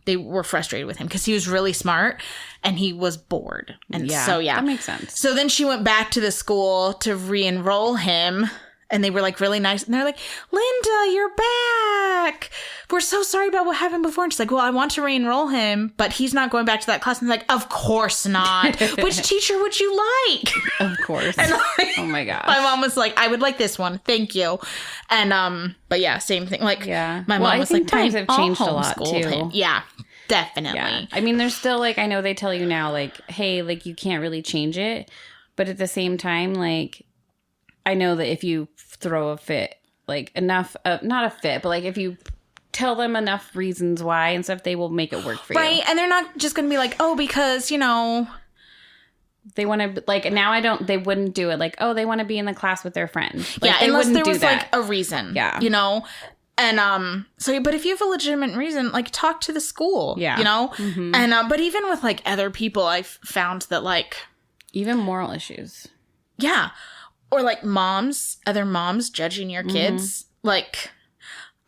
they were frustrated with him because he was really smart and he was bored. And that makes sense. So then she went back to the school to re-enroll him. And they were, like, really nice. And they're like, Linda, you're back. We're so sorry about what happened before. And she's like, well, I want to re-enroll him, but he's not going back to that class. And I'm like, of course not. Which teacher would you like? Of course. And like, oh, my gosh. My mom was like, I would like this one. Thank you. And, but yeah, same thing. Like, my mom was like, times have changed a lot, too. Him. Yeah, definitely. Yeah. I mean, there's still, like, I know they tell you now, like, hey, like, you can't really change it. But at the same time, like, I know that if you throw a fit, like enough, not a fit, but like if you tell them enough reasons why and stuff, they will make it work for you. Right. And they're not just going to be like, oh, because, you know, they want to, like, now they wouldn't do it. Like, oh, they want to be in the class with their friends. Like, yeah, unless there was like a reason. Yeah. You know? And, so, but if you have a legitimate reason, like, talk to the school. Yeah. You know? Mm-hmm. And, but even with like other people, I've found that like. Even moral issues. Yeah. Or, like, other moms judging your kids. Mm-hmm. Like,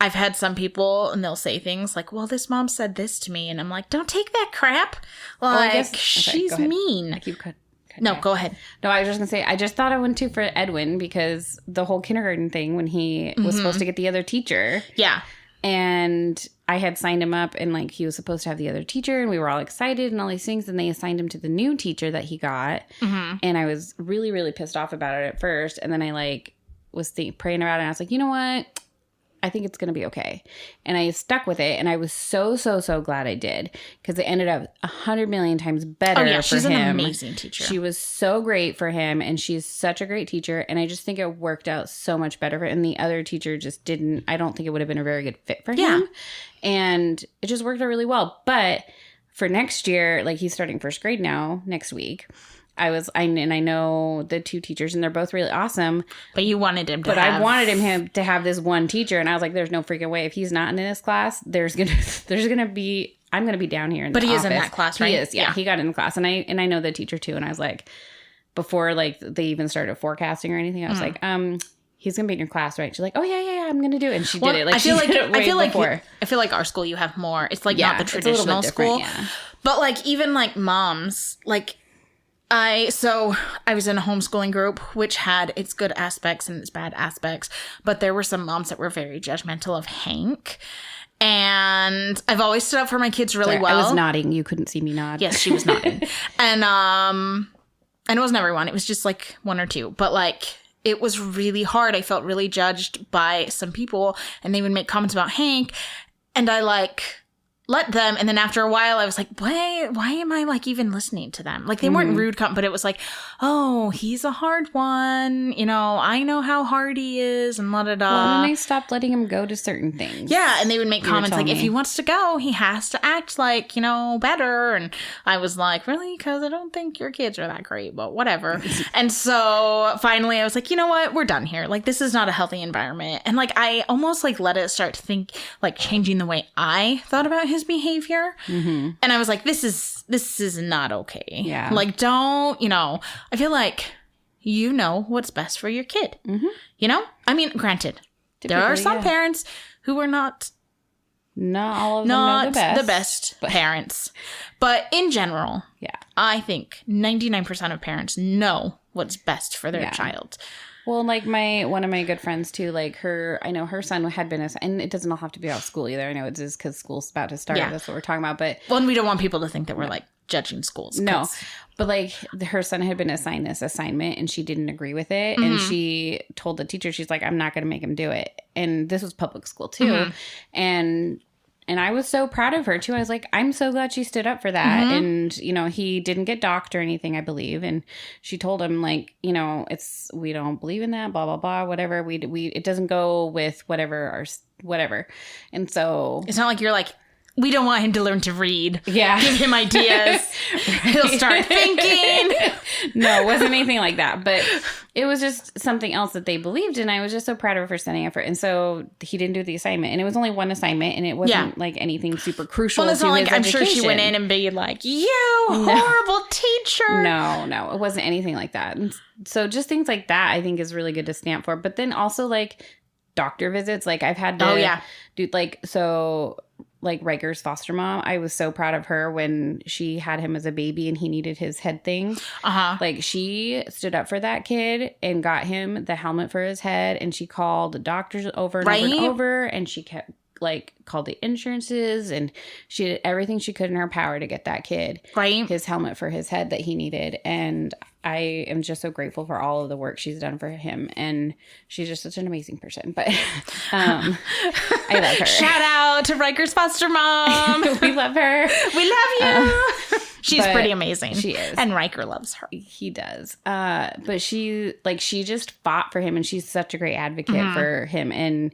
I've had some people, and they'll say things like, well, this mom said this to me. And I'm like, don't take that crap. Like, she's mean. I keep cutting. No, go ahead. No, I was just going to say, I just thought I went for Edwin because the whole kindergarten thing when he was supposed to get the other teacher. Yeah. And I had signed him up, and like he was supposed to have the other teacher, and we were all excited and all these things. And they assigned him to the new teacher that he got. Mm-hmm. And I was really, really pissed off about it at first. And then I like was praying about it. And I was like, you know what? I think it's going to be okay. And I stuck with it. And I was so, so, so glad I did because it ended up 100 million times better for him. She's an amazing teacher. She was so great for him. And she's such a great teacher. And I just think it worked out so much better for him. And the other teacher just didn't, I don't think it would have been a very good fit for him. Yeah. And it just worked out really well. But for next year, like he's starting first grade now, next week. I know the two teachers, and they're both really awesome. But you wanted him to I wanted him to have this one teacher, and I was like, there's no freaking way. If he's not in this class, I'm gonna be down here in the office. But he is in that class, right? He is, yeah. He got in the class, and I know the teacher too, and I was like, before like they even started forecasting or anything, I was like, he's gonna be in your class, right? She's like, oh yeah, I'm gonna do it, and she did it. Like I feel like our school, you have more. It's like not the traditional school, yeah. But like even like moms, like. I was in a homeschooling group, which had its good aspects and its bad aspects, but there were some moms that were very judgmental of Hank. And I've always stood up for my kids really well. I was nodding. You couldn't see me nod. Yes, she was nodding. And it wasn't everyone. It was just like one or two. But like, it was really hard. I felt really judged by some people, and they would make comments about Hank. And I like... let them. And then after a while, I was like, why am I like even listening to them? Like they weren't rude, but it was like, oh, he's a hard one. You know, I know how hard he is and la da da. Well, and then I stopped letting him go to certain things. Yeah. And they would make comments like, if he wants to go, he has to act like, you know, better. And I was like, really? Because I don't think your kids are that great, but whatever. And so finally I was like, you know what? We're done here. Like, this is not a healthy environment. And like, I almost like let it start to think like changing the way I thought about his behavior. And I was like, this is not okay. Yeah. Like, don't, you know, I feel like you know what's best for your kid. You know? I mean, granted, there are some parents who are not all of them are the best parents. But in general, I think 99% of parents know what's best for their child. Well, like one of my good friends too, like I know her son had been, and it doesn't all have to be off school either. I know it's just because school's about to start. That's what we're talking about. But and we don't want people to think that we're like judging schools. No, but like her son had been assigned this assignment and she didn't agree with it. And she told the teacher, she's like, I'm not going to make him do it. And this was public school too. And I was so proud of her too. I was like, I'm so glad she stood up for that. And, you know, he didn't get docked or anything, I believe. And she told him like, you know, we don't believe in that, blah, blah, blah, whatever. It doesn't go with whatever. And so it's not like you're like, we don't want him to learn to read. Yeah. Give him ideas. He'll start thinking. No, it wasn't anything like that. But it was just something else that they believed in. I was just so proud of her for standing up for it. And so he didn't do the assignment. And it was only one assignment. And it wasn't like anything super crucial. Well, it's not like I'm sure she went in and be like, you horrible teacher. No. It wasn't anything like that. And so just things like that I think is really good to stamp for. But then also like doctor visits. Like I've had to do like, so... like Riker's foster mom, I was so proud of her when she had him as a baby and he needed his head thing. Like she stood up for that kid and got him the helmet for his head, and she called the doctors over and over and over, and she kept like called the insurances, and she did everything she could in her power to get that kid his helmet for his head that he needed. And I am just so grateful for all of the work she's done for him, and she's just such an amazing person. But I love her. Shout out to Riker's foster mom. We love her. We love you. She's pretty amazing. She is. And Riker loves her. He does. But she just fought for him, and she's such a great advocate for him and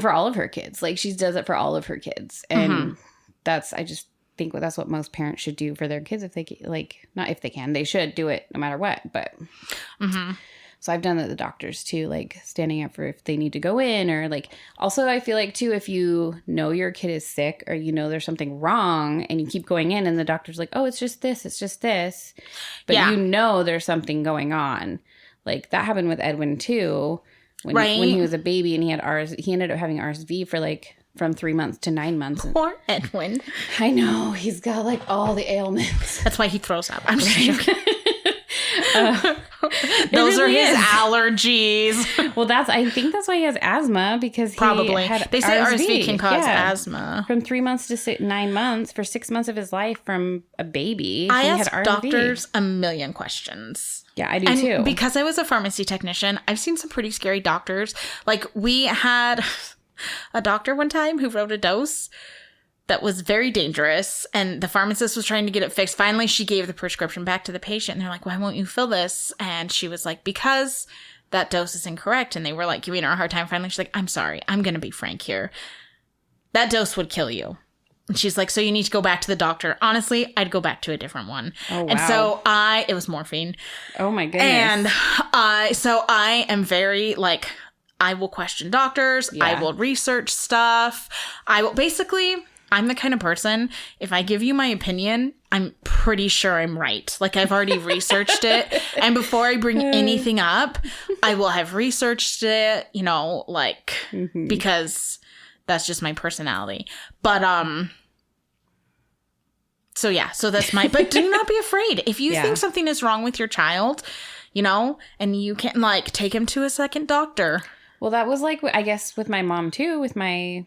for all of her kids. Like she does it for all of her kids. And I just think that's what most parents should do for their kids. If they like, not if they can, they should do it no matter what. But so I've done that to the doctors too, like standing up for if they need to go in, or like, also I feel like too, if you know your kid is sick or you know there's something wrong and you keep going in and the doctor's like, oh, it's just this. But you know there's something going on. Like that happened with Edwin too. When he was a baby and he ended up having RSV for like from 3 months to 9 months. Poor Edwin. I know. He's got like all the ailments. That's why he throws up. I'm just joking. Those really are his allergies. Well, I think that's why he has asthma, because probably they say RSV can cause asthma from 3 months to 9 months for 6 months of his life from a baby. I ask doctors a million questions. Yeah, I do too. Because I was a pharmacy technician, I've seen some pretty scary doctors. Like we had a doctor one time who wrote a dose that was very dangerous, and the pharmacist was trying to get it fixed. Finally, she gave the prescription back to the patient, and they're like, why won't you fill this? And she was like, because that dose is incorrect. And they were like giving her a hard time. Finally, she's like, I'm sorry. I'm going to be frank here. That dose would kill you. And she's like, so you need to go back to the doctor. Honestly, I'd go back to a different one. Oh, wow. And so it was morphine. Oh my goodness. And so I am very like, I will question doctors. Yeah. I will research stuff. I'm the kind of person, if I give you my opinion, I'm pretty sure I'm right. Like I've already researched it. And before I bring anything up, I will have researched it, you know, like, because that's just my personality. But, so that's but do not be afraid. If you think something is wrong with your child, you know, and you can like take him to a second doctor. Well, that was like, I guess, with my mom, too, with my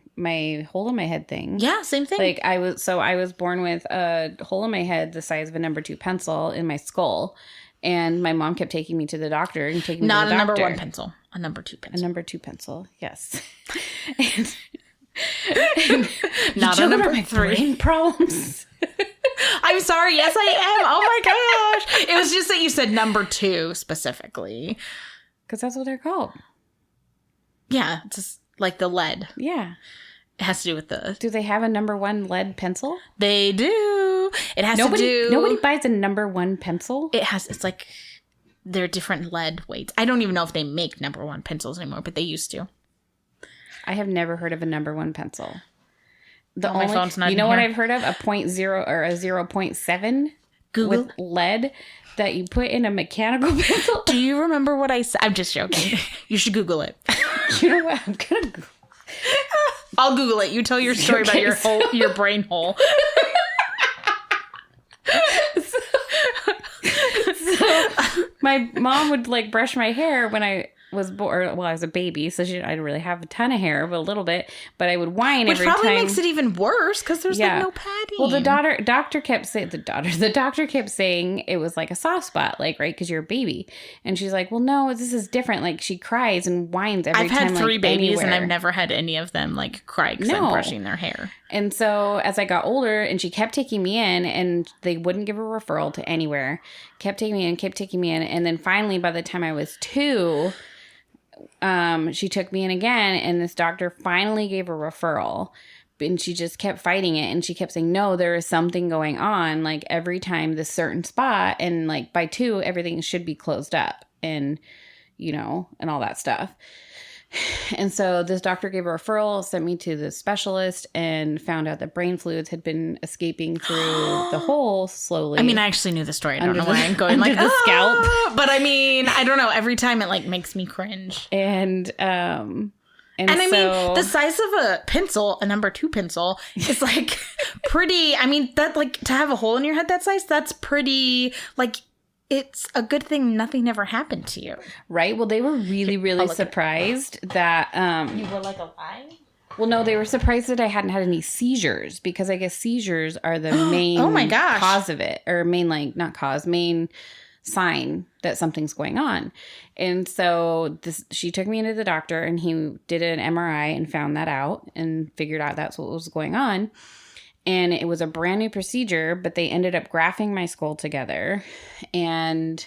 hole in my head thing. Yeah, same thing. Like, I was born with a hole in my head the size of a number 2 pencil in my skull. And my mom kept taking me to the doctor and taking me to the doctor. Not a number 1 pencil, a number 2 pencil. A number 2 pencil, yes. Not a number 3. Brain problems. I'm sorry. Yes, I am. Oh my gosh. It was just that you said number 2 specifically. Because that's what they're called. Yeah. It's just like the lead. Yeah. It has to do with the... Do they have a number 1 lead pencil? They do. It has to do... Nobody buys a number 1 pencil? It's like... They're different lead weights. I don't even know if they make number 1 pencils anymore, but they used to. I have never heard of a number 1 pencil. My phone's not. You know what I've heard of? A 0.0 or a 0.7 Google with lead that you put in a mechanical pencil. Do you remember what I said? I'm just joking. You should Google it. You know what? I'm gonna Google. I'll Google it. You tell your story about your brain hole. So my mom would like brush my hair when I was born. Well, I was a baby, so I didn't really have a ton of hair, but a little bit. But I would whine every time. Which probably makes it even worse because there's like no padding. Well, the doctor kept saying the doctor kept saying it was like a soft spot, like right because you're a baby, and she's like, well, no, this is different. Like she cries and whines every time. I've had 3 babies, and I've never had any of them like cry because I'm brushing their hair. And so as I got older, and she kept taking me in, and they wouldn't give a referral to anywhere. Kept taking me in, and then finally, by the time I was 2. She took me in again, and this doctor finally gave a referral, and she just kept fighting it, and she kept saying, no, there is something going on, like every time this certain spot, and like by 2, everything should be closed up, and and all that stuff. And so this doctor gave a referral, sent me to the specialist, and found out that brain fluids had been escaping through the hole slowly. I mean, I actually knew the story. I don't know why I'm going like the scalp. But I mean, I don't know. Every time it like makes me cringe. And I mean, the size of a pencil, a number 2 pencil, is like pretty. I mean, that like to have a hole in your head that size, that's pretty like. It's a good thing nothing ever happened to you. Right? Well, they were really, really surprised that... you were like alive? Well, no, they were surprised that I hadn't had any seizures, because I guess seizures are the main cause of it. Or main sign that something's going on. And so she took me into the doctor, and he did an MRI and found that out and figured out that's what was going on. And it was a brand new procedure, but they ended up grafting my skull together. And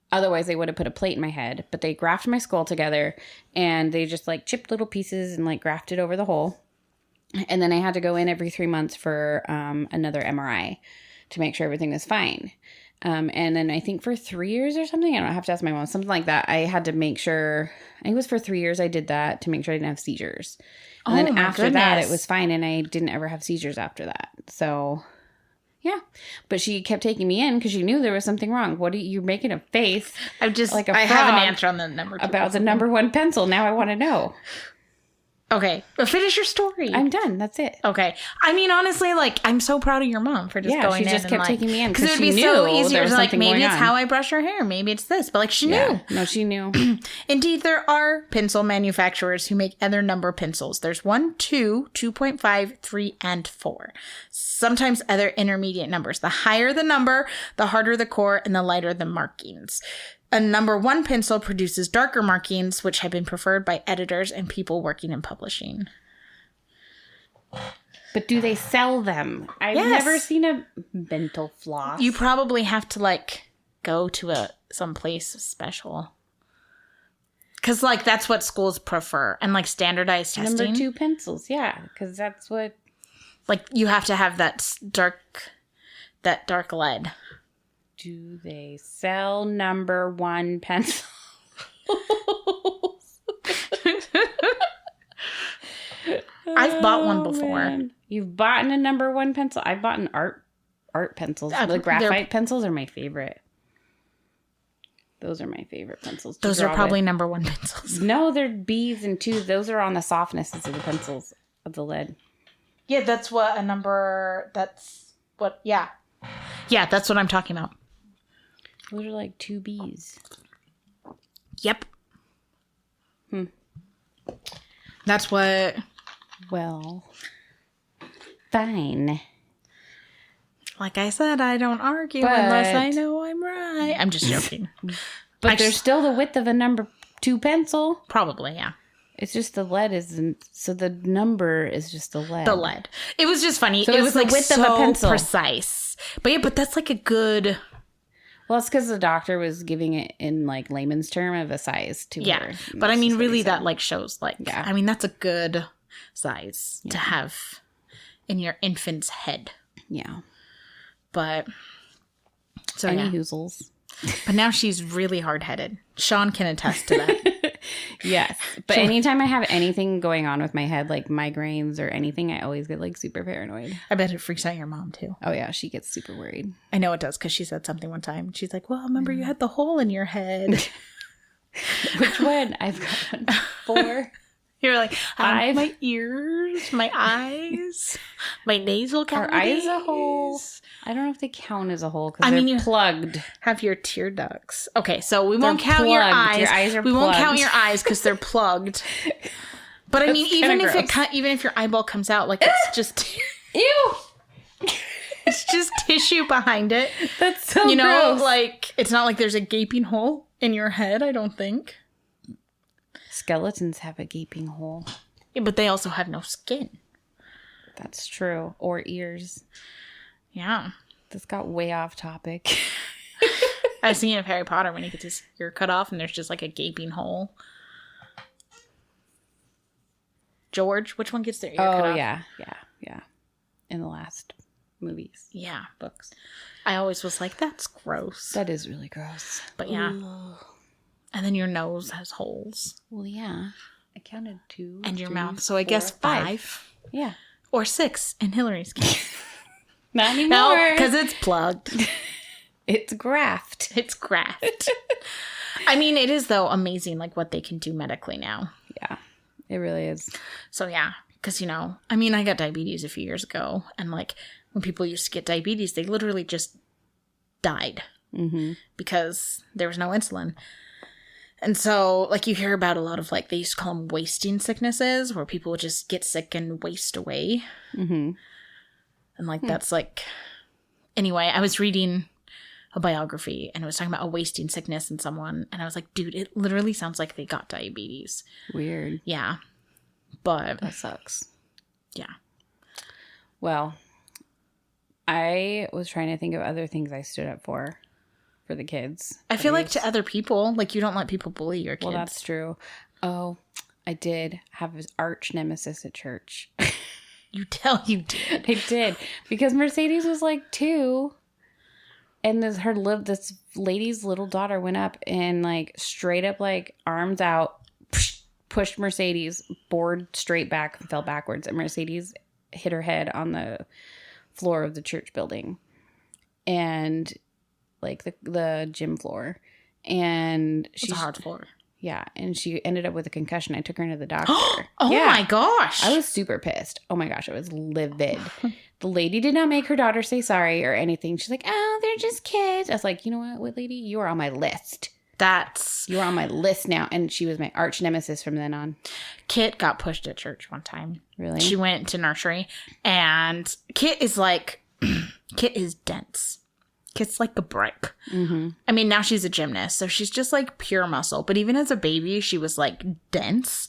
otherwise they would have put a plate in my head. But they grafted my skull together, and they just like chipped little pieces and like grafted over the hole. And then I had to go in every 3 months for another MRI to make sure everything was fine. And then I think for 3 years or something, I don't have to ask my mom, something like that. I had to make sure, I think it was for 3 years I did that to make sure I didn't have seizures. And then after that, it was fine, and I didn't ever have seizures after that. So, yeah. But she kept taking me in because she knew there was something wrong. You're making a face. I have an answer on the number 2 about pencil. the number 1 pencil. Now I want to know. Okay. But finish your story. I'm done. That's it. Okay. I mean, honestly, like, I'm so proud of your mom for just going in. She just kept taking me in because it would be so easier to, like, maybe it's how I brush her hair. Maybe it's this. But, like, she knew. No, she knew. Indeed, there are pencil manufacturers who make other number pencils. There's 1, 2, 2.5, 3, and 4. Sometimes other intermediate numbers. The higher the number, the harder the core, and the lighter the markings. A number 1 pencil produces darker markings, which have been preferred by editors and people working in publishing. But do they sell them? I've never seen a dental floss. You probably have to, like, go to some place special. Because, like, that's what schools prefer. And, like, standardized testing. Number 2 pencils, yeah. Because that's what... Like, you have to have that dark lead. Do they sell number 1 pencils? I've bought one before. Man. You've bought a number 1 pencil? I've bought an art pencils. The graphite pencils are my favorite. Those are my favorite pencils. Those are probably number 1 pencils. No, they're B's and 2's. Those are on the softnesses of the pencils of the lead. Yeah, that's what yeah, that's what I'm talking about. Those are like 2 B's. Yep. That's what... Well, fine. Like I said, I don't argue unless I know I'm right. I'm just joking. But there's still the width of a number 2 pencil. Probably, yeah. It's just the lead isn't. So the number is just the lead. The lead. It was just funny. So it was the like width so of a pencil. Precise. But yeah, but that's like a good. Well, it's because the doctor was giving it in like layman's term of a size to her. But I mean, really, that like shows like. Yeah. I mean, that's a good size to have in your infant's head. Yeah. But. So Any hoozles. But now she's really hard-headed. Sean can attest to that. Yes. But anytime I have anything going on with my head, like migraines or anything, I always get like super paranoid. I bet it freaks out your mom too. Oh yeah, she gets super worried. I know it does because she said something one time. She's like, well, remember you had the hole in your head. Which one? I've got 4. You're like, 5. My ears, my eyes, my nasal cavities. Are eyes a hole? I don't know if they count as a hole because they're plugged. Have your tear ducts. Okay, so we won't count your eyes. Your eyes are we plugged. won't count your eyes because they're plugged. But I mean, even if your eyeball comes out, like it's just ew. It's just tissue behind it. That's so gross. Gross. Like it's not like there's a gaping hole in your head. I don't think. Skeletons have a gaping hole. Yeah, but they also have no skin. That's true. Or ears. Yeah. This got way off topic. I was thinking of Harry Potter when he gets his ear cut off and there's just like a gaping hole. George, which one gets their ear cut off? Yeah. In the last movies. Yeah, books. I always was like, that's gross. That is really gross. But yeah. Ugh. And then your nose has holes. Well, yeah. I counted 2. And your mouth. So I guess 5. Yeah. Or 6 in Hillary's case. Not anymore. No, because it's plugged. It's graft. It's graft. I mean, it is, though, amazing, like, what they can do medically now. Yeah, it really is. So, yeah, because, I mean, I got diabetes a few years ago. And, like, when people used to get diabetes, they literally just died. Mm-hmm. Because there was no insulin. And so, like, you hear about a lot of, like, they used to call them wasting sicknesses, where people would just get sick and waste away. Mm-hmm. And, like, that's, like... Anyway, I was reading a biography, and it was talking about a wasting sickness in someone. And I was like, dude, it literally sounds like they got diabetes. Weird. Yeah. But... That sucks. Yeah. Well, I was trying to think of other things I stood up for the kids. I feel like to other people, like, you don't let people bully your kids. Well, that's true. Oh, I did have his arch nemesis at church. You did. I did. Because Mercedes was like 2. And this lady's little daughter went up and like straight up like arms out, pushed Mercedes, board straight back and fell backwards. And Mercedes hit her head on the floor of the church building. And like the gym floor. And she's a hard floor. Yeah, and she ended up with a concussion. I took her into the doctor. My gosh. I was super pissed. Oh my gosh, I was livid. The lady did not make her daughter say sorry or anything. She's like, oh, they're just kids. I was like, you know what, lady? You are on my list. You are on my list now. And she was my arch nemesis from then on. Kit got pushed at church one time. Really? She went to nursery, and Kit is like, Kit is dense. Kit's like a brick. Mm-hmm. I mean, now she's a gymnast, so she's just like pure muscle. But even as a baby, she was like dense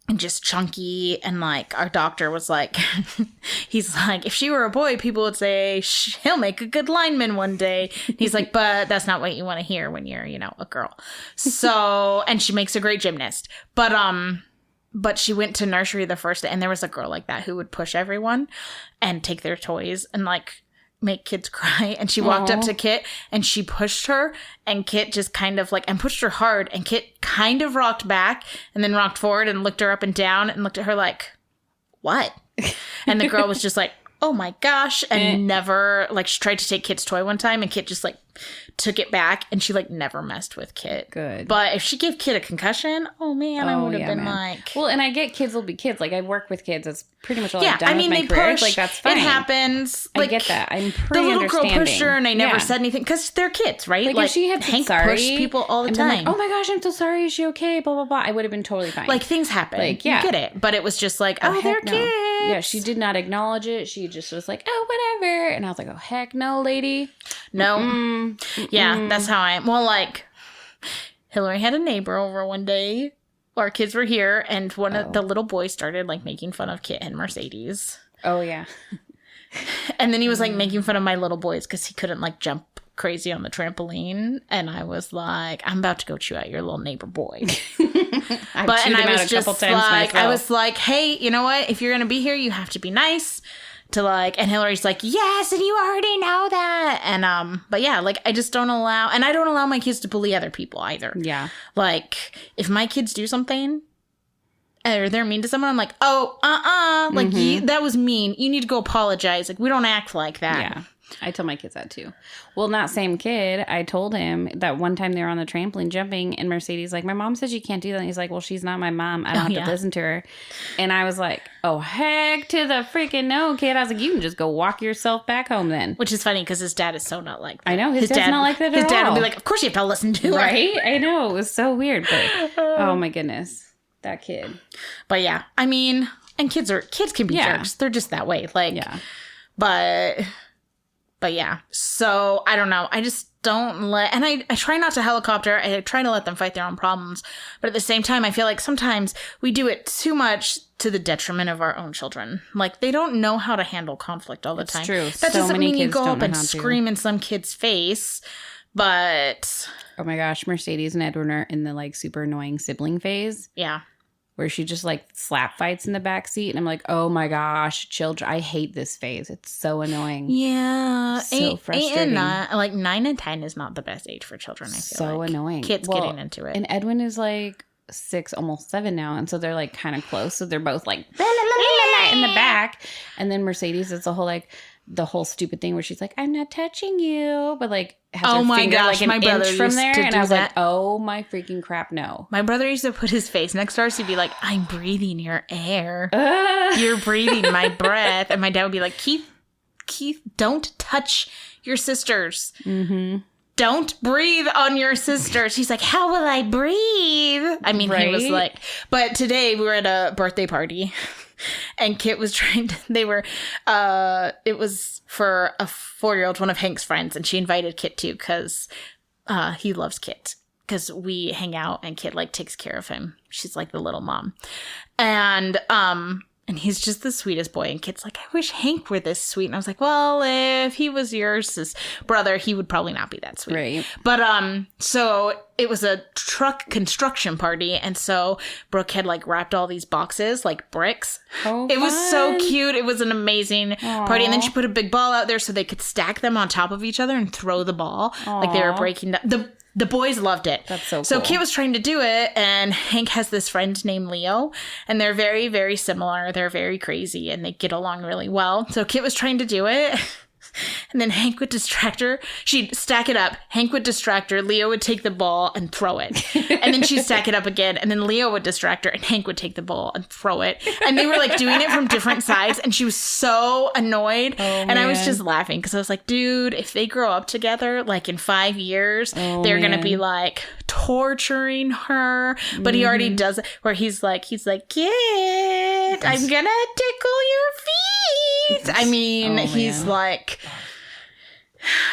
and just chunky. And like our doctor was like, he's like, if she were a boy, people would say he'll make a good lineman one day. He's like, but that's not what you want to hear when you're, a girl. So, and she makes a great gymnast. But she went to nursery the first day, and there was a girl like that who would push everyone and take their toys and like make kids cry. And she walked up to Kit and she pushed her, and Kit just kind of like, and pushed her hard, and Kit kind of rocked back and then rocked forward and looked her up and down and looked at her like, what? And the girl was just like, oh my gosh. And never, like, she tried to take Kit's toy one time, and Kit just like took it back, and she like never messed with Kit. Good. But if she gave Kit a concussion, I would have been like, well, and I get kids will be kids. Like, I work with kids. That's pretty much all I've done with my career. Push, like, that's fine. It happens. I like, get that. I'm pretty the little understanding. girl pushed her, and I never said anything because they're kids, right? Like if she had Hank said sorry, pushed people all the and time. been like, oh my gosh, I'm so sorry. Is she okay? Blah blah blah. I would have been totally fine. Like, things happen. Like, you get it. But it was just like, oh, they're kids. Yeah, she did not acknowledge it. She just was like, oh, whatever. And I was like, oh, heck no, lady. No. Mm-mm. Yeah, that's how I am. Well, like, Hillary had a neighbor over one day, our kids were here, and one of the little boys started like making fun of Kit and Mercedes. Oh, yeah. And then he was like making fun of my little boys because he couldn't like jump crazy on the trampoline. And I was like, I'm about to go chew out your little neighbor boy. I was like, hey, you know what? If you're going to be here, you have to be nice to like, and Hillary's like, yes, and you already know that. And, but yeah, like I just don't allow, and I don't allow my kids to bully other people either. Yeah. Like if my kids do something, or they're mean to someone, I'm like, like that was mean. You need to go apologize. Like we don't act like that. Yeah, I tell my kids that too. Well, not same kid. I told him that one time they were on the trampoline jumping, and Mercedes like, my mom says you can't do that. And he's like, well, she's not my mom. I don't have to listen to her. And I was like, oh heck to the freaking no, kid. I was like, you can just go walk yourself back home then. Which is funny because his dad is so not like that. I know his dad's not like that at all. His dad will be like, of course you have to listen to her. Right? I know, it was so weird, but oh my goodness. That kid. But yeah, I mean, and kids can be jerks. They're just that way. Like, but yeah. So I don't know. I just don't and I try not to helicopter. I try to let them fight their own problems. But at the same time, I feel like sometimes we do it too much to the detriment of our own children. Like they don't know how to handle conflict all the time. True. That doesn't mean you go up and scream in some kid's face. But oh my gosh, Mercedes and Edwin are in the like super annoying sibling phase. Yeah. Where she just like slap fights in the back seat. And I'm like, oh my gosh, children, I hate this phase. It's so annoying. Yeah. So frustrating. Like 9 and 10 is not the best age for children, I feel so like. Annoying. Kids getting into it. And Edwin is like 6, almost 7 now. And so they're like kind of close. So they're both like in the back. And then Mercedes is the whole stupid thing where she's like, I'm not touching you. But like has her finger like an inch from there. And I was like, oh my freaking crap, no. My brother used to put his face next to ours. He'd be like, I'm breathing your air. You're breathing my breath. And my dad would be like, Keith, don't touch your sisters. Mm-hmm. Don't breathe on your sisters. She's like, how will I breathe? I mean, He was like, but today we were at a birthday party. And Kit was it was for a 4-year-old, one of Hank's friends, and she invited Kit too because he loves Kit because we hang out and Kit like takes care of him. She's like the little mom, and he's just the sweetest boy. And Kit's like, I wish Hank were this sweet. And I was like, well, if he was yours brother, he would probably not be that sweet. Right. But so it was a truck construction party, and so Brooke had like wrapped all these boxes like bricks. Oh, it was so cute. It was an amazing party, and then she put a big ball out there so they could stack them on top of each other and throw the ball. Aww. Like they were breaking down. The boys loved it. That's so cool. So Kit was trying to do it, and Hank has this friend named Leo, and they're very, very similar. They're very crazy, and they get along really well. So Kit was trying to do it, and then Hank would distract her. She'd stack it up. Hank would distract her. Leo would take the ball and throw it. And then she'd stack it up again, and then Leo would distract her, and Hank would take the ball and throw it. And they were like doing it from different sides, and she was so annoyed. And I was just laughing because I was like, dude, if they grow up together, like in 5 years, they're going to be like torturing her. But he already does it where he's like, Kit, I'm going to tickle your feet. I mean, he's like,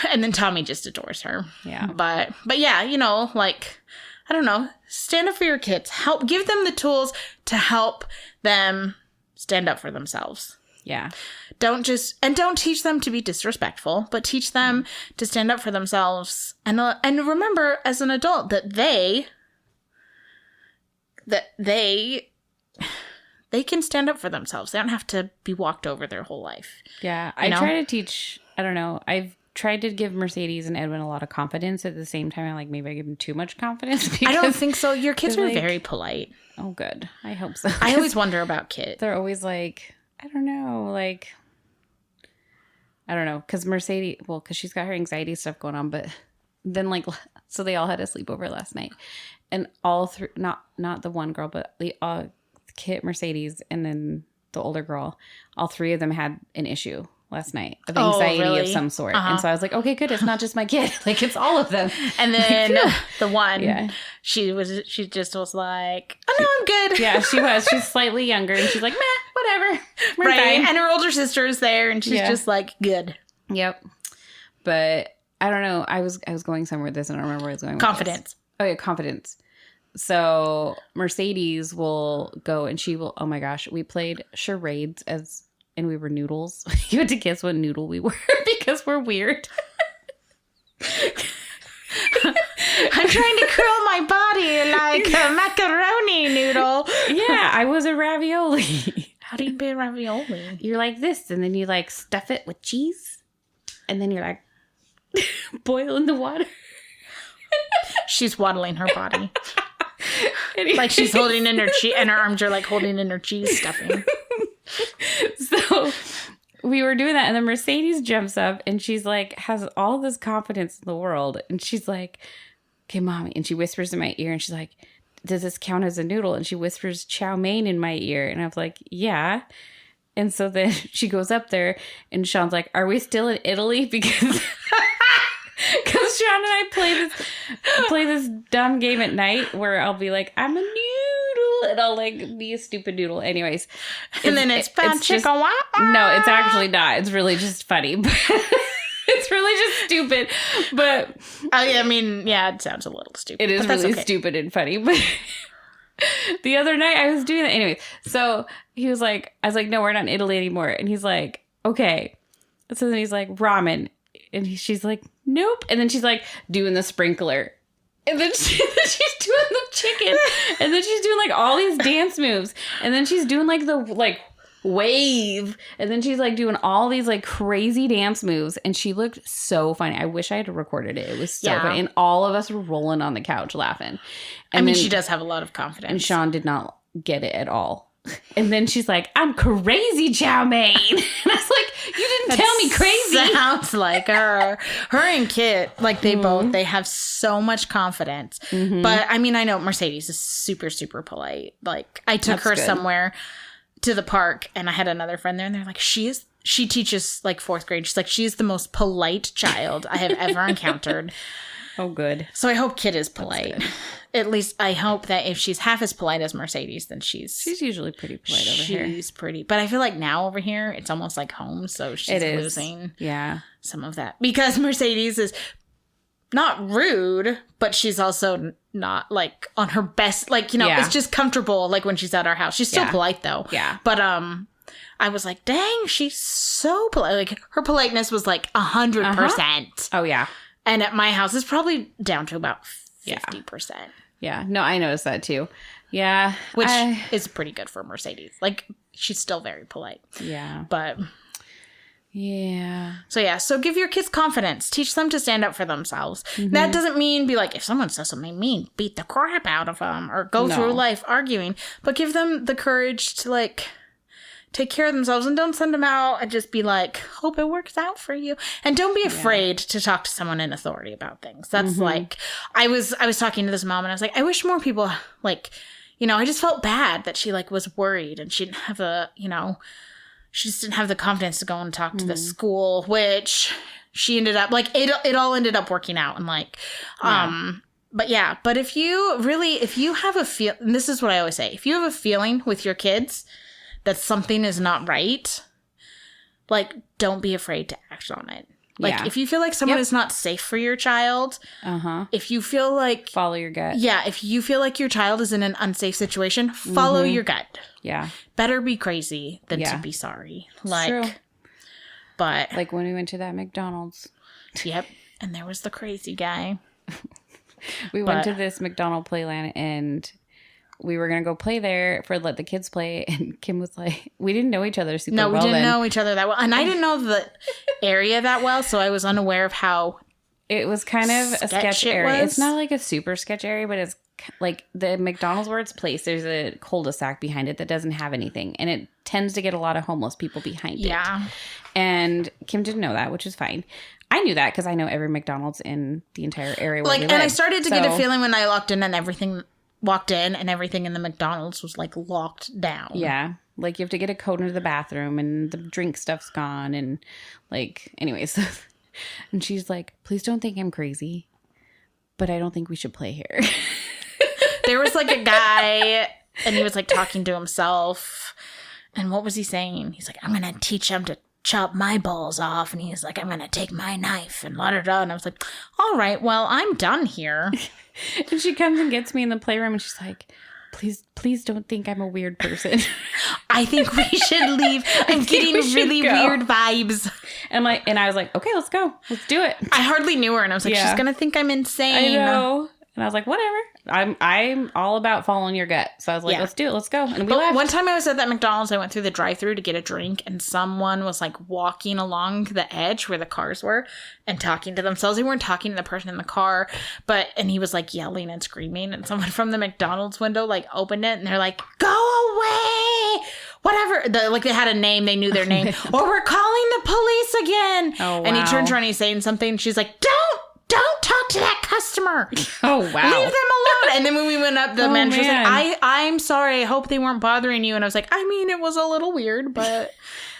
and then Tommy just adores her. Yeah. But yeah, you know, like, I don't know, stand up for your kids. Give them the tools to help them stand up for themselves. Yeah. Don't teach them to be disrespectful, but teach them to stand up for themselves. And remember as an adult that they can stand up for themselves. They don't have to be walked over their whole life. Yeah. I try to teach, I don't know, I've tried to give Mercedes and Edwin a lot of confidence. At the same time, I maybe I give them too much confidence. I don't think so. Your kids are very polite. Oh, good. I hope so. I always wonder about Kit. They're always like, I don't know, because Mercedes, because she's got her anxiety stuff going on, but then so they all had a sleepover last night, and all three, not the one girl, but the Kit, Mercedes, and then the older girl, all three of them had an issue last night of anxiety of some sort. And so I was like, okay, good. It's not just my kid. It's all of them. And then the one, she just was like, oh no, I'm good. Yeah, she was. She's slightly younger, and she's like, meh, whatever. We're fine. And her older sister is there, and she's just like, good. Yep. But I don't know. I was going somewhere with this, and I don't remember where I was going with confidence. This. Oh yeah, confidence. So Mercedes will go and she will, oh my gosh, we played charades and we were noodles. You had to guess what noodle we were because we're weird. I'm trying to curl my body like a macaroni noodle. Yeah, I was a ravioli. How do you be a ravioli? You're like this, and then you like stuff it with cheese, and then you're like boiling the water. She's waddling her body. Anyways. Like she's holding in her cheese, and her arms are like holding in her cheese stuffing. So we were doing that, and then Mercedes jumps up, and she's like, has all this confidence in the world, and she's like, okay, Mommy, and she whispers in my ear, and she's like, does this count as a noodle? And she whispers chow mein in my ear, and I was like, yeah. And so then she goes up there, and Sean's like, are we still in Italy? Because Sean and I play this dumb game at night where I'll be like, I'm a noodle, and I'll like be a stupid noodle. Anyways. And then it's just, no, it's actually not. It's really just funny. It's really just stupid. But I mean, yeah, it sounds a little stupid. It is really stupid and funny. But the other night I was doing that. Anyway, so he was like, I was like, no, we're not in Italy anymore. And he's like, okay. So then he's like, ramen. And she's like, nope. And then she's like doing the sprinkler. And then she's doing the chicken. And then she's doing like all these dance moves. And then she's doing like the like wave. And then she's like doing all these like crazy dance moves. And she looked so funny. I wish I had recorded it. It was so funny. And all of us were rolling on the couch laughing. And I mean, she does have a lot of confidence. And Sean did not get it at all. And then she's like, I'm crazy, chow mein. And I was like, you didn't tell me crazy. Sounds like her. Her and Kit, like they have so much confidence. Mm-hmm. But I mean, I know Mercedes is super, super polite. Like I took her somewhere to the park and I had another friend there and they're like, she teaches like 4th grade. She's like, she's the most polite child I have ever encountered. Oh, good. So I hope Kit is polite. At least I hope that if she's half as polite as Mercedes, then she's usually pretty polite over here. She's pretty. But I feel like now over here, it's almost like home. So she's losing some of that. Because Mercedes is not rude, but she's also not like on her best. Like, you know, it's just comfortable. Like when she's at our house. She's still polite though. Yeah. But I was like, dang, she's so polite. Like her politeness was like 100%. Oh, yeah. And at my house, it's probably down to about 50%. Yeah. No, I noticed that too. Yeah. Which is pretty good for Mercedes. Like, she's still very polite. Yeah. But. Yeah. So give your kids confidence. Teach them to stand up for themselves. Mm-hmm. That doesn't mean be like, if someone says something mean, beat the crap out of them or go through life arguing. But give them the courage to, like, take care of themselves and don't send them out and just be like, hope it works out for you. And don't be afraid to talk to someone in authority about things. That's like, I was talking to this mom and I was like, I wish more people like, you know, I just felt bad that she like was worried and she didn't have she just didn't have the confidence to go and talk to the school, which she ended up like, it all ended up working out. And like, but if you have a feel, and this is what I always say, if you have a feeling with your kids that something is not right, like, don't be afraid to act on it. Like, if you feel like someone is not safe for your child, if you feel like... Follow your gut. Yeah, if you feel like your child is in an unsafe situation, follow your gut. Yeah. Better be crazy than to be sorry. Like, true. But... Like when we went to that McDonald's. Yep. And there was the crazy guy. We went to this McDonald's playland and... we were going to go play there let the kids play. And Kim was like, we didn't know each other super well. No, we didn't know each other that well. And I didn't know the area that well. So I was unaware of how it was kind of a sketch area. It's not like a super sketch area, but it's like the McDonald's where it's placed. There's a cul-de-sac behind it that doesn't have anything. And it tends to get a lot of homeless people behind it. Yeah. And Kim didn't know that, which is fine. I knew that because I know every McDonald's in the entire area where we live. And I started to get a feeling when I walked in and everything in the McDonald's was like locked down. Yeah. Like you have to get a code into the bathroom and the drink stuff's gone. And like, anyways. And she's like, please don't think I'm crazy, but I don't think we should play here. There was like a guy and he was like talking to himself. And what was he saying? He's like, I'm going to teach him to chop my balls off. And he's like, I'm going to take my knife and let it out. And I was like, all right, well, I'm done here. And she comes and gets me in the playroom and she's like, please don't think I'm a weird person. I think we should leave. I'm getting really weird vibes. And I was like, okay, let's go. Let's do it. I hardly knew her. And I was like, she's going to think I'm insane. I know. And I was like, whatever. I'm all about following your gut. So I was like, let's do it. Let's go. And we left. One time I was at that McDonald's, I went through the drive-thru to get a drink, and someone was like walking along the edge where the cars were and talking to themselves. They weren't talking to the person in the car, and he was like yelling and screaming, and someone from the McDonald's window like opened it and they're like, go away! Whatever. They had a name. They knew their name. Or we're calling the police again. Oh, wow. And he turns around and he's saying something. And she's like, don't talk to that customer. Oh, wow. Leave them alone. And then when we went up, the manager was like, I'm sorry. I hope they weren't bothering you. And I was like, I mean, it was a little weird, but...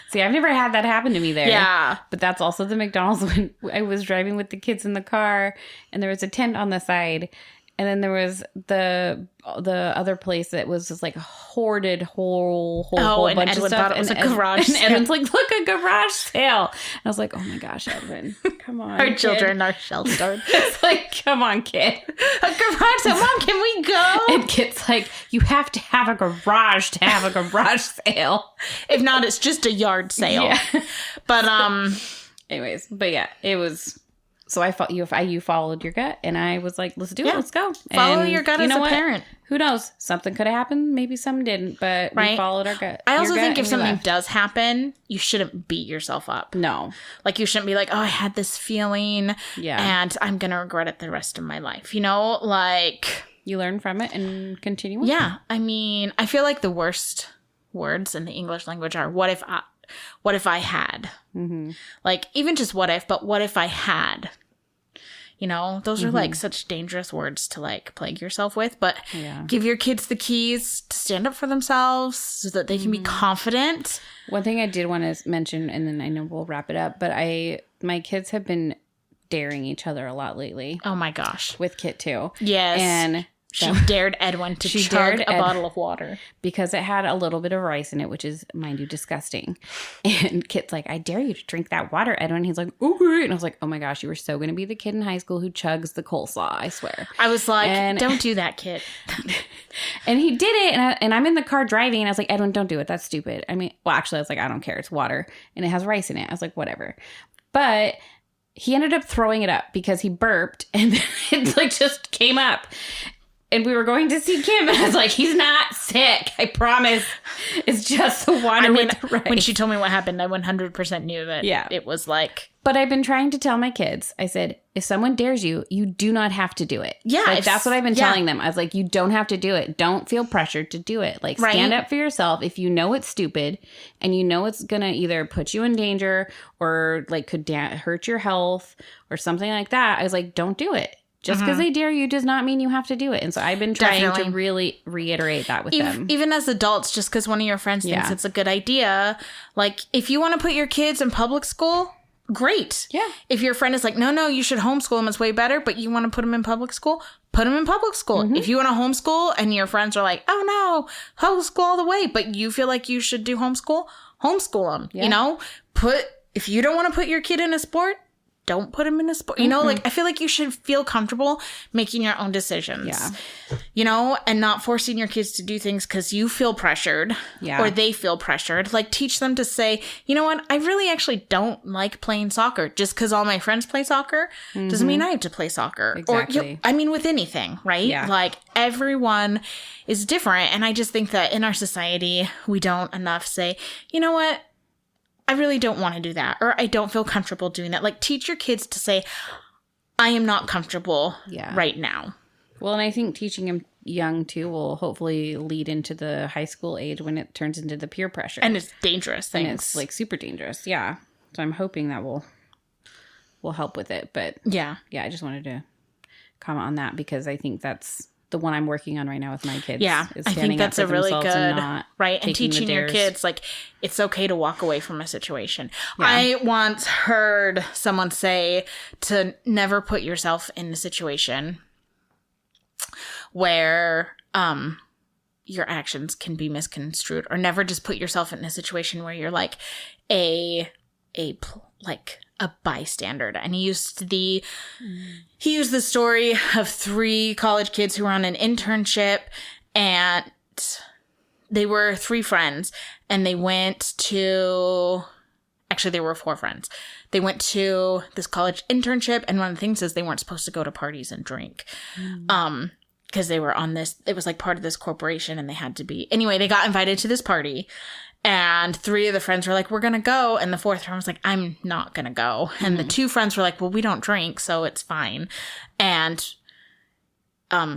See, I've never had that happen to me there. Yeah. But that's also the McDonald's when I was driving with the kids in the car and there was a tent on the side. And then there was the other place that was just like a hoarded whole bunch Edwin of stuff. Thought it was a garage and sale. Edwin's like, look, a garage sale. And I was like, oh my gosh, Edwin, come on. Our kid. children are sheltered. It's like, come on, kid. A garage sale. Mom, can we go? And kid's like, you have to have a garage to have a garage sale. If not, it's just a yard sale. Yeah. But, anyways, but yeah, it was... So you followed your gut, and I was like, let's do it. Let's go. Follow and your gut as a parent. Who knows? Something could have happened. Maybe some didn't, but we followed our gut. I also think if something does happen, you shouldn't beat yourself up. No. Like, you shouldn't be like, oh, I had this feeling, and I'm going to regret it the rest of my life. You know, like... You learn from it and continue on. Yeah. I mean, I feel like the worst words in the English language are, what if I had? Mm-hmm. Like, even just what if, but what if I had? You know, those are like such dangerous words to like plague yourself with, but give your kids the keys to stand up for themselves so that they can be confident. One thing I did want to mention, and then I know we'll wrap it up, but my kids have been daring each other a lot lately. Oh my gosh. With Kit too. Yes. And she dared Edwin to chug a bottle of water. Because it had a little bit of rice in it, which is, mind you, disgusting. And Kit's like, I dare you to drink that water, Edwin. And he's like, okay. And I was like, oh my gosh, you were so going to be the kid in high school who chugs the coleslaw, I swear. I was like, don't do that, Kit. And he did it. And I'm in the car driving. And I was like, Edwin, don't do it. That's stupid. I mean, well, actually, I was like, I don't care. It's water. And it has rice in it. I was like, whatever. But he ended up throwing it up because he burped. And then it like just came up. And we were going to see Kim, and I was like, he's not sick. I promise. It's just the water with the rice. When she told me what happened, I 100% knew that it was like... But I've been trying to tell my kids, I said, if someone dares you, you do not have to do it. Yeah. Like, that's what I've been telling them. I was like, you don't have to do it. Don't feel pressured to do it. Like, stand up for yourself. If you know it's stupid, and you know it's going to either put you in danger, or like could hurt your health, or something like that, I was like, don't do it. Just because they dare you does not mean you have to do it. And so I've been trying to really reiterate that with them. Even as adults, just because one of your friends thinks it's a good idea. Like, if you want to put your kids in public school, great. Yeah. If your friend is like, no, you should homeschool them, it's way better, but you want to put them in public school, put them in public school. Mm-hmm. If you want to homeschool and your friends are like, oh no, homeschool all the way, but you feel like you should do homeschool them. Yeah. You know, if you don't want to put your kid in a sport, don't put them in a sport. You know, like, I feel like you should feel comfortable making your own decisions. Yeah. You know, and not forcing your kids to do things because you feel pressured or they feel pressured. Like, teach them to say, you know what, I really actually don't like playing soccer. Just because all my friends play soccer doesn't mean I have to play soccer. Exactly. Or, with anything, right? Yeah. Like, everyone is different. And I just think that in our society, we don't enough say, you know what, I really don't want to do that, or I don't feel comfortable doing that. Like, teach your kids to say, I am not comfortable right now. Well, and I think teaching them young, too, will hopefully lead into the high school age when it turns into the peer pressure. And it's dangerous things. And it's, like, super dangerous, yeah. So I'm hoping that will help with it. But, yeah, I just wanted to comment on that because I think that's the one I'm working on right now with my kids. Yeah, I think that's a really good, and teaching your kids, like, it's okay to walk away from a situation. Yeah. I once heard someone say to never put yourself in a situation where your actions can be misconstrued, or never just put yourself in a situation where you're like a a bystander, and he used the story of 3 college kids who were on an internship, and they were 3 friends, and they went to, actually there were 4 friends. They went to this college internship, and one of the things is they weren't supposed to go to parties and drink. Because they were on this, it was like part of this corporation, and they had to be, anyway, they got invited to this party. And 3 of the friends were like, we're going to go. And the 4th friend was like, I'm not going to go. And the 2 friends were like, well, we don't drink, so it's fine. And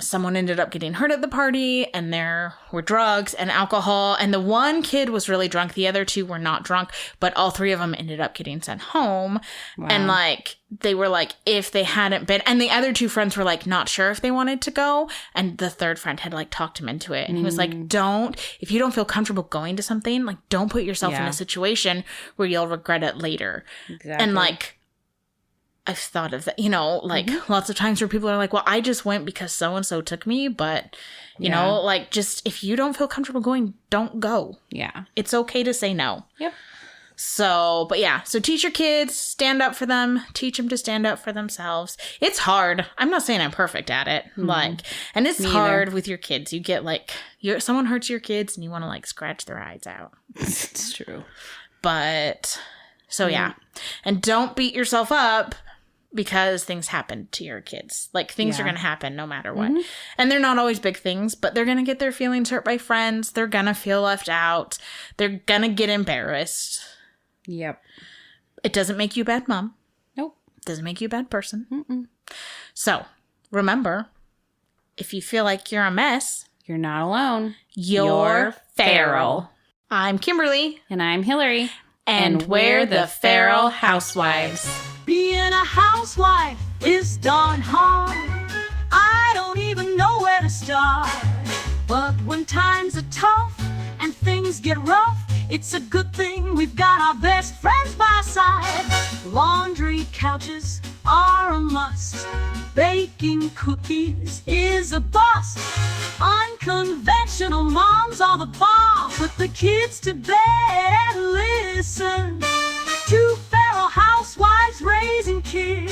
someone ended up getting hurt at the party, and there were drugs and alcohol. And the one kid was really drunk. The other 2 were not drunk, but all 3 of them ended up getting sent home. Wow. And like, they were like, if they hadn't been, and the other 2 friends were like, not sure if they wanted to go. And the 3rd friend had like talked him into it. And he was like, if you don't feel comfortable going to something, like, don't put yourself in a situation where you'll regret it later. Exactly. And like, I've thought of that, like lots of times where people are like, well, I just went because so-and-so took me. But, you know, like, just if you don't feel comfortable going, don't go. Yeah. It's okay to say no. Yep. So, but yeah. So teach your kids, stand up for them, teach them to stand up for themselves. It's hard. I'm not saying I'm perfect at it. Like, and it's hard with your kids. You get like, someone hurts your kids and you want to like scratch their eyes out. It's true. But, so yeah. And don't beat yourself up because things happen to your kids. Like, things are going to happen no matter what. And they're not always big things, but they're going to get their feelings hurt by friends. They're going to feel left out. They're going to get embarrassed. Yep. It doesn't make you a bad mom. Nope. It doesn't make you a bad person. So, remember, if you feel like you're a mess, you're not alone. You're feral. I'm Kimberly. And I'm Hillary. And we're the Feral Housewives. Being a housewife is darn hard. I don't even know where to start. But when times are tough and things get rough, it's a good thing we've got our best friends by our side. Laundry couches are a must. Baking cookies is a bust. Unconventional moms are the bomb. Put the kids to bed. Listen to feral housewives raising kids.